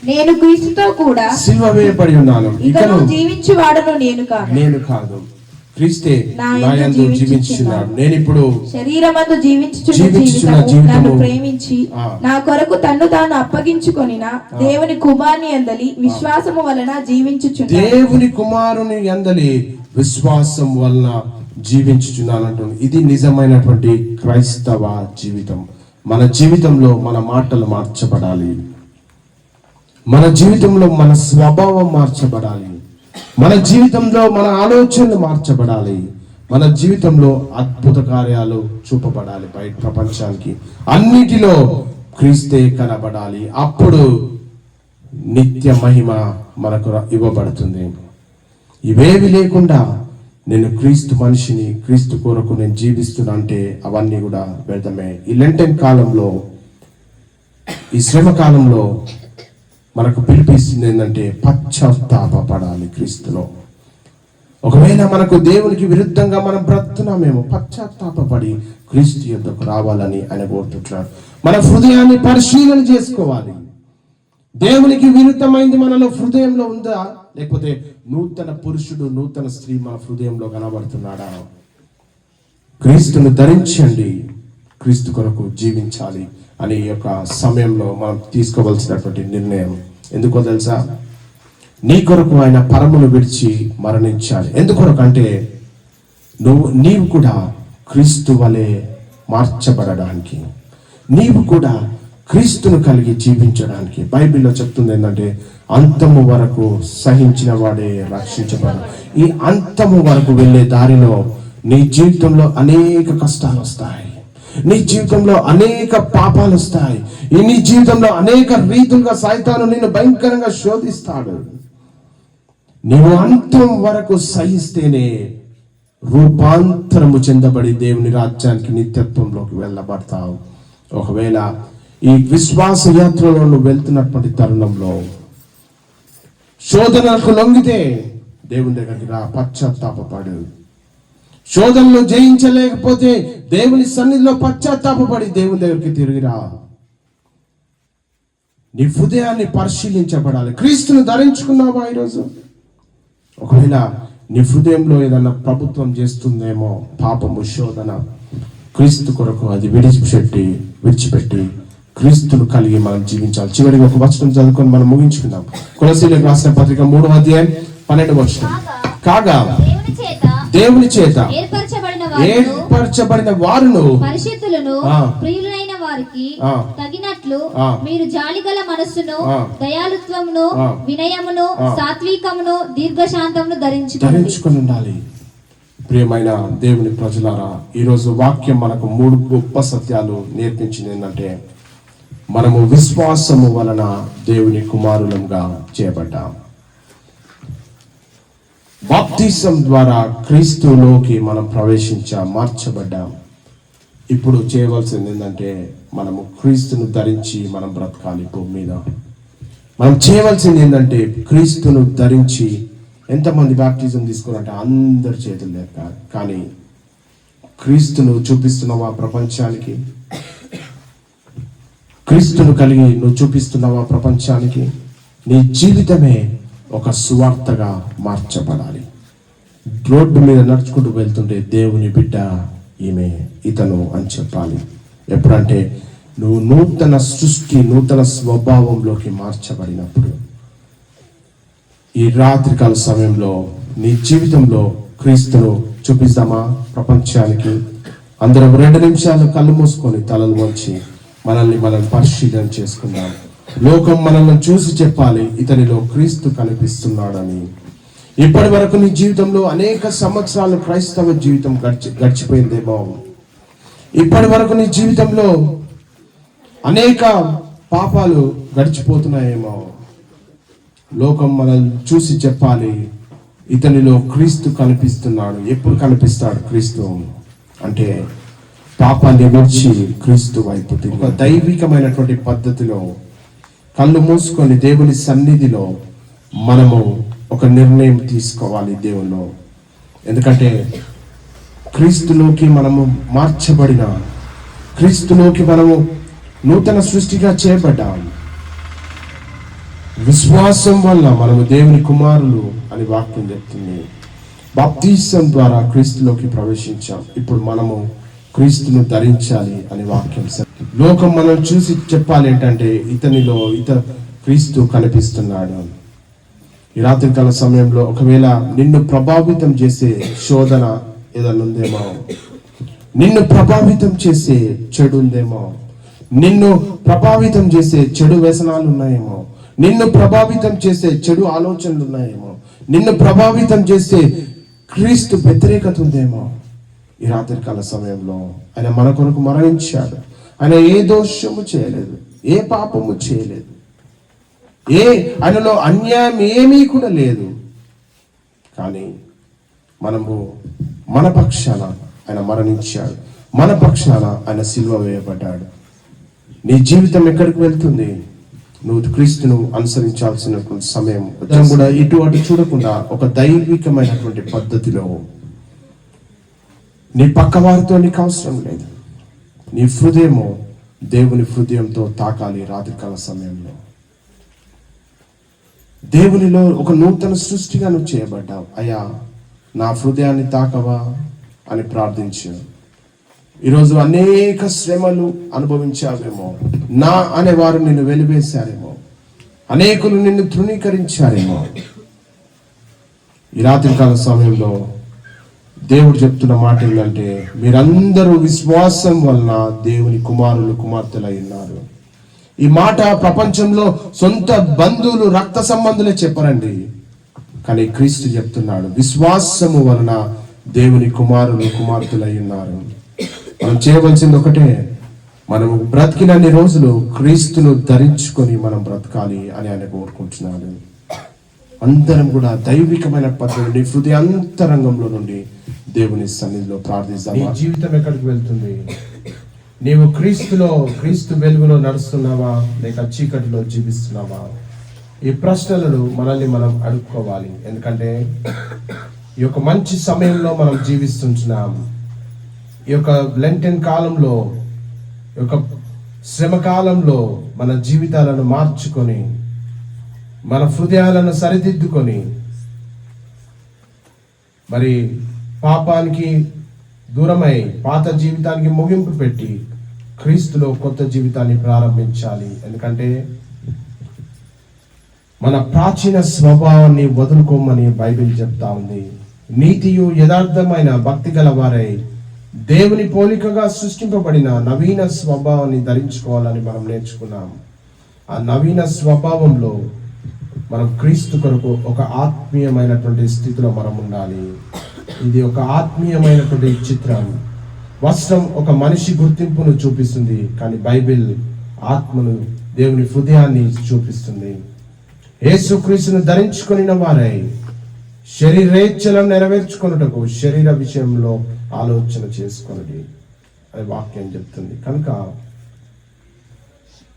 నేను క్రీస్తుతో కూడా సిలువ వేయబడి ఉన్నాను. ఇకను జీవించువాడను నేను కాదు, క్రీస్తే నా నా యందు జీవించుచున్నాడు. నేను ఇప్పుడు శరీరమందు జీవించుచున్న జీవించుచున్న జీవితము నన్ను జీవితము ప్రేమించి నా కొరకు తన్ను తాను అప్పగించుకొనిన దేవుని కుమారుని యందలి విశ్వాసము వలన జీవించుచున్నాను. దేవుని కుమారుని యందలి విశ్వాసం వలన జీవించుచున్నానంటుంది. ఇది నిజమైనటువంటి క్రైస్తవ జీవితం. మన జీవితంలో మన మాటలు మార్చబడాలి, మన జీవితంలో మన స్వభావం మార్చబడాలి, మన జీవితంలో మన ఆలోచనలు మార్చబడాలి, మన జీవితంలో అద్భుత కార్యాలు చూపబడాలి బయట ప్రపంచానికి. అన్నిటిలో క్రీస్తే కనబడాలి. అప్పుడు నిత్య మహిమ మనకు ఇవ్వబడుతుంది. ఇవేవి లేకుండా నేను క్రీస్తు మనిషిని, క్రీస్తు కొరకు నేను జీవిస్తున్నా అంటే అవన్నీ కూడా వ్యర్థమే. ఈ లెంటెన్ కాలంలో, ఈ శ్రమ కాలంలో మనకు పిలిపిస్తుంది ఏంటంటే పశ్చాత్తాపడాలి క్రీస్తులో. ఒకవేళ మనకు దేవునికి విరుద్ధంగా మనం బ్రతున్నామేమో, పశ్చాత్తాపడి క్రీస్తు యొద్దకు రావాలని ఆయన కోరుతుంటారు. మన హృదయాన్ని పరిశీలన చేసుకోవాలి. దేవునికి విరుద్ధమైంది మనలో హృదయంలో ఉందా, లేకపోతే నూతన పురుషుడు నూతన స్త్రీ మన హృదయంలో కనబడుతున్నాడా? క్రీస్తును ధరించండి, క్రీస్తు కొరకు జీవించాలి అనే యొక్క సమయంలో మనం తీసుకోవాల్సినటువంటి నిర్ణయం. ఎందుకో తెలుసా? నీ కొరకు ఆయన పరమును విడిచి మరణించాలి. ఎందుకొరకు అంటే నీవు కూడా క్రీస్తు వలె మార్చబడడానికి, నీవు కూడా క్రీస్తును కలిగి జీవించడానికి. బైబిల్లో చెప్తుంది ఏంటంటే అంతము వరకు సహించిన వాడే రక్షించబడు. ఈ అంతము వరకు వెళ్ళే దారిలో నీ జీవితంలో అనేక కష్టాలు వస్తాయి, నీ జీవితంలో అనేక పాపాలు వస్తాయి, నీ జీవితంలో అనేక రీతులుగా సైతాను నిన్ను భయంకరంగా శోధిస్తాడు. నీవు అంతం వరకు సహిస్తేనే రూపాంతరము చెందబడి దేవుని రాజ్యానికి నిత్యత్వంలోకి వెళ్ళబడతావు. ఒకవేళ ఈ విశ్వాస యాత్రలో నువ్వు వెళ్తున్నటువంటి తరుణంలో శోధనలకు లొంగితే దేవుని దగ్గరికి రా, పశ్చాత్తాపడు. శోధనలు జయించలేకపోతే దేవుని సన్నిధిలో పశ్చాత్తాపడి దేవుని దగ్గరికి తిరిగిరా. నీ హృదయాన్ని పరిశీలించబడాలి. క్రీస్తును ధరించుకున్నావా ఈరోజు? ఒకవేళ నీ హృదయంలో ఏదన్నా ప్రభుత్వం చేస్తుందేమో పాపము, శోధన, క్రీస్తు కొరకు అది విడిచిపెట్టి క్రీస్తును కలిగి మనం జీవించాలి. చివరికి ఒక వచనం చదువుకొని మనం ముగించుకుందాం. కొలస్సీయులకు రాసిన పత్రిక 3వ అధ్యాయం 12వ వచనం. కాగా దేవుని చేత ఏర్పరచబడిన వారును పరిశుద్ధులను ప్రియులైన వారికి తగినట్లు మీరు జాలిగల మనస్సును, దయాలుత్వమును, వినయమును, సాత్వికమును, దీర్ఘశాంతమును ధరించుకొని ఉండాలి. ప్రియమైన దేవుని ప్రజలారా, ఈరోజు వాక్యం మనకు 3 గొప్ప సత్యాలు నేర్పించింది. ఏంటంటే మనము విశ్వాసము వలన దేవుని కుమారులంగా చేయబడ్డాం. బాప్తిసం ద్వారా క్రీస్తులోకి మనం మార్చబడ్డాం. ఇప్పుడు చేయవలసింది ఏంటంటే మనము క్రీస్తును ధరించి మనం బ్రతకాలి భూమి మీద. మనం చేయవలసింది ఏంటంటే క్రీస్తును ధరించి. ఎంతమంది బాప్టిజం తీసుకున్నారంటే అందరి చేతులు లేక, కానీ క్రీస్తును చూపిస్తున్నావా ప్రపంచానికి? క్రీస్తును కలిగి నువ్వు చూపిస్తున్నావా ప్రపంచానికి? నీ జీవితమే ఒక సువార్తగా మార్చబడాలి. రోడ్డు మీద నడుచుకుంటూ వెళ్తుంటే దేవుని బిడ్డ ఈమె, ఇతను అని చెప్పాలి. ఎప్పుడంటే నువ్వు నూతన సృష్టి, నూతన స్వభావంలోకి మార్చబడినప్పుడు. ఈ రాత్రికాల సమయంలో నీ జీవితంలో క్రీస్తును చూపిస్తామా ప్రపంచానికి? అందరం 2 నిమిషాలు కళ్ళు మూసుకొని తలలు వంచి మనల్ని మనం పరిశీలన చేసుకుందాం. లోకం మనల్ని చూసి చెప్పాలి, ఇతనిలో క్రీస్తు కనిపిస్తున్నాడని. ఇప్పటి వరకు నీ జీవితంలో అనేక సంవత్సరాలు క్రైస్తవ జీవితం గడిచిపోయిందేమో. ఇప్పటి వరకు నీ జీవితంలో అనేక పాపాలు గడిచిపోతున్నాయేమో. లోకం మనల్ని చూసి చెప్పాలి, ఇతనిలో క్రీస్తు కనిపిస్తున్నాడు. ఎప్పుడు కనిపిస్తాడు క్రీస్తు అంటే పాపాన్ని విడిచి క్రీస్తు వైపు ఒక దైవికమైనటువంటి పద్ధతిలో కళ్ళు మూసుకొని దేవుని సన్నిధిలో మనము ఒక నిర్ణయం తీసుకోవాలి దేవుల్లో. ఎందుకంటే క్రీస్తులోకి మనము మార్చబడిన, క్రీస్తులోకి మనము నూతన సృష్టిగా చేయబడ్డాం. విశ్వాసం వల్ల మనము దేవుని కుమారులు అని వాక్యం చెప్తుంది. బాప్తిసం ద్వారా క్రీస్తులోకి ప్రవేశించాం. ఇప్పుడు మనము క్రీస్తును ధరించాలి అని వాక్యం. లోకం మనం చూసి చెప్పాలి ఏంటంటే ఇతనిలో క్రీస్తు కనిపిస్తున్నాడు. ఈ రాత్రికాల సమయంలో ఒకవేళ నిన్ను ప్రభావితం చేసే శోధన ఏదైనా ఉందేమో, నిన్ను ప్రభావితం చేసే చెడు ఉందేమో, నిన్ను ప్రభావితం చేసే చెడు వ్యసనాలు ఉన్నాయేమో, నిన్ను ప్రభావితం చేసే చెడు ఆలోచనలు ఉన్నాయేమో, నిన్ను ప్రభావితం చేసే క్రీస్తు వ్యతిరేకత ఉందేమో, ఈ రాత్రికాల సమయంలో ఆయన మన కొరకు మరణించాడు. ఆయన ఏ దోషము చేయలేదు, ఏ పాపము చేయలేదు, ఆయనలో అన్యాయం ఏమీ కూడా లేదు. కానీ మనము మన పక్షాన ఆయన మరణించాడు, మన పక్షాన ఆయన సిలువ వేయబడ్డాడు. నీ జీవితం ఎక్కడికి వెళ్తుంది? నువ్వు క్రీస్తును అనుసరించాల్సినటువంటి సమయం కూడా ఇటు అటు చూడకుండా ఒక దైవికమైనటువంటి పద్ధతిలో నీ పక్క వారితో నీకు అవసరం లేదు, నీ హృదయము దేవుని హృదయంతో తాకాలి. రాత్రికాల సమయంలో దేవునిలో ఒక నూతన సృష్టిగా నువ్వు చేయబడ్డావు. అయ్యా నా హృదయాన్ని తాకవా అని ప్రార్థించు. ఈరోజు అనేక శ్రమలు అనుభవించావేమో, నా అనేవారు నిన్ను వెలివేశారేమో, అనేకులు నిన్ను తృణీకరించారేమో. ఈ రాత్రికాల సమయంలో దేవుడు చెప్తున్న మాట ఏంటంటే, మీరందరూ విశ్వాసం వలన దేవుని కుమారులు కుమార్తెలై ఉన్నారు. ఈ మాట ప్రపంచంలో సొంత బంధువులు రక్త సంబంధులే చెప్పరండి, కానీ క్రీస్తు చెప్తున్నాడు విశ్వాసము వలన దేవుని కుమారులు కుమార్తెలై ఉన్నారు. మనం చేయవలసింది ఒకటే, మనము బ్రతికినన్ని రోజులు క్రీస్తును ధరించుకొని మనం బ్రతకాలి అని ఆయన కోరుకుంటున్నాడు. అందరం కూడా దైవికమైన పద్ధతిని హృదయాంతరంగంలో నుండి దేవుని సన్నిధిలో ప్రార్థిస్తాం. నీ జీవితం ఎక్కడికి వెళ్తుంది? నీవు క్రీస్తు వెలుగులో నడుస్తున్నావా లేక చీకటిలో జీవిస్తున్నావా? ఈ ప్రశ్నలను మనల్ని మనం అడుక్కోవాలి. ఎందుకంటే ఈ యొక్క మంచి సమయంలో మనం జీవిస్తుంటున్నాం. ఈ యొక్క లెంటెన్ కాలంలో, ఈ యొక్క శ్రమ కాలంలో మన జీవితాలను మార్చుకొని, మన హృదయాలను సరిదిద్దుకొని, మరి పాపానికి దూరమై పాత జీవితానికి ముగింపు పెట్టి క్రీస్తులో కొత్త జీవితాన్ని ప్రారంభించాలి. ఎందుకంటే మన ప్రాచీన స్వభావాన్ని వదులుకోమని బైబిల్ చెప్తా ఉంది. నీతియు యథార్థమైన భక్తి గల వారై దేవుని పోలికగా సృష్టింపబడిన నవీన స్వభావాన్ని ధరించుకోవాలని మనం నేర్చుకున్నాం. ఆ నవీన స్వభావంలో మనం క్రీస్తు కొరకు ఒక ఆత్మీయమైనటువంటి స్థితిలో మనం ఉండాలి. ఇది ఒక ఆత్మీయమైనటువంటి చిత్రం. వస్త్రం ఒక మనిషి గుర్తింపును చూపిస్తుంది, కానీ బైబిల్ ఆత్మను, దేవుని హృదయాన్ని చూపిస్తుంది. యేసుక్రీస్తును ధరించుకొనిన వారై శరీరేచ్ఛలను నెరవేర్చుకొనుటకు శరీర విషయంలో ఆలోచన చేసుకొనుడి అని వాక్యం చెప్తుంది. కనుక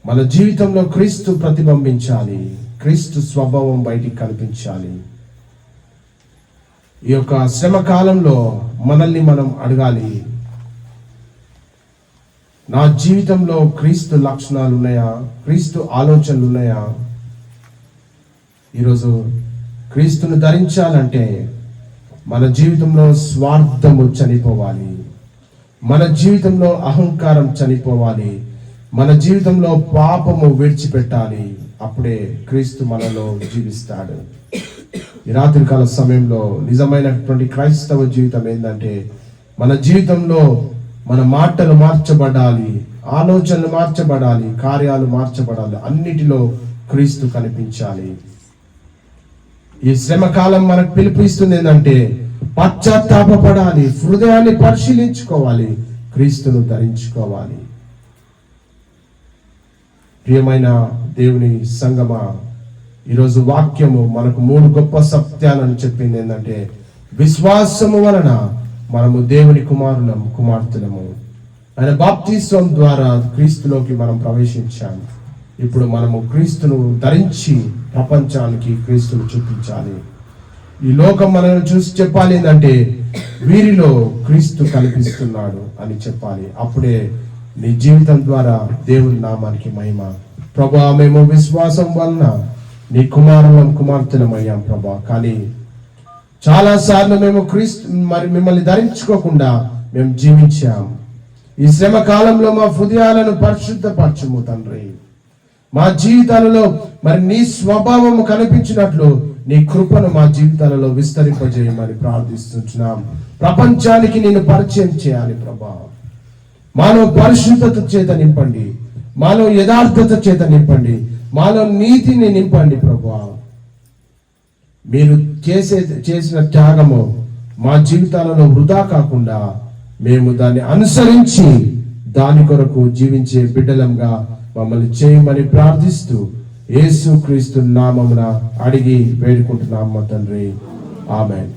మన జీవితంలో క్రీస్తు ప్రతిబింబించాలి, క్రీస్తు స్వభావం బయటికి కనిపించాలి. ఈ యొక్క శ్రమ కాలంలో మనల్ని మనం అడగాలి, నా జీవితంలో క్రీస్తు లక్షణాలు ఉన్నాయా? క్రీస్తు ఆలోచనలు ఉన్నాయా? ఈరోజు క్రీస్తును ధరించాలంటే మన జీవితంలో స్వార్థము చనిపోవాలి, మన జీవితంలో అహంకారం చనిపోవాలి, మన జీవితంలో పాపము విడిచిపెట్టాలి. అప్పుడే క్రీస్తు మనలో జీవిస్తాడు. ఈ రాత్రికాల సమయంలో నిజమైనటువంటి క్రైస్తవ జీవితం ఏంటంటే, మన జీవితంలో మన మాటలు మార్చబడాలి, ఆలోచనలు మార్చబడాలి, కార్యాలు మార్చబడాలి, అన్నిటిలో క్రీస్తు కనిపించాలి. ఈ శ్రమ కాలం మనకు పిలుపునిస్తుంది ఏంటంటే, పశ్చాత్తాపపడాలి, హృదయాన్ని పరిశీలించుకోవాలి, క్రీస్తును ధరించుకోవాలి. ప్రియమైన దేవుని సంగమా, ఈరోజు వాక్యము మనకు 3 గొప్ప సత్యాలను చెప్పింది. ఏంటంటే, విశ్వాసము వలన మనము దేవుని కుమారులము కుమార్తెలము. ఆయన బాప్తిస్వం ద్వారా క్రీస్తులోకి మనం ప్రవేశించాము. ఇప్పుడు మనము క్రీస్తును ధరించి ప్రపంచానికి క్రీస్తును చూపించాలి. ఈ లోకం మనల్ని చూసి చెప్పాలి ఏంటంటే, వీరిలో క్రీస్తు కనిపిస్తున్నాడు అని చెప్పాలి. అప్పుడే నీ జీవితం ద్వారా దేవుని నామానికి మహిమ. ప్రభువా, మేము విశ్వాసం వలన నీ కుమారులం కుమార్తెలమయ్యాం ప్రభా. కానీ చాలా సార్లు మేము మరి మిమ్మల్ని ధరించుకోకుండా మేము జీవించాం. ఈ శ్రమ కాలంలో మా హృదయాలను పరిశుద్ధపరచుము తండ్రి. మా జీవితాలలో మరి నీ స్వభావము కనిపించినట్లు నీ కృపను మా జీవితాలలో విస్తరింపజేయమని ప్రార్థిస్తున్నాం. ప్రపంచానికి నేను పరిచయం చేయాలి ప్రభా. మాలో పరిశుద్ధత చేత నింపండి, మాలో యథార్థత చేత నింపండి, మాలో నీతిని నింపండి ప్రభా. మీరు చేసిన త్యాగము మా జీవితాలలో వృధా కాకుండా మేము దాన్ని అనుసరించి దాని కొరకు జీవించే బిడ్డలంగా మమ్మల్ని చేయమని ప్రార్థిస్తూ యేసుక్రీస్తు నామమున అడిగి వేడుకుంటున్నాము తండ్రి. ఆమేన్.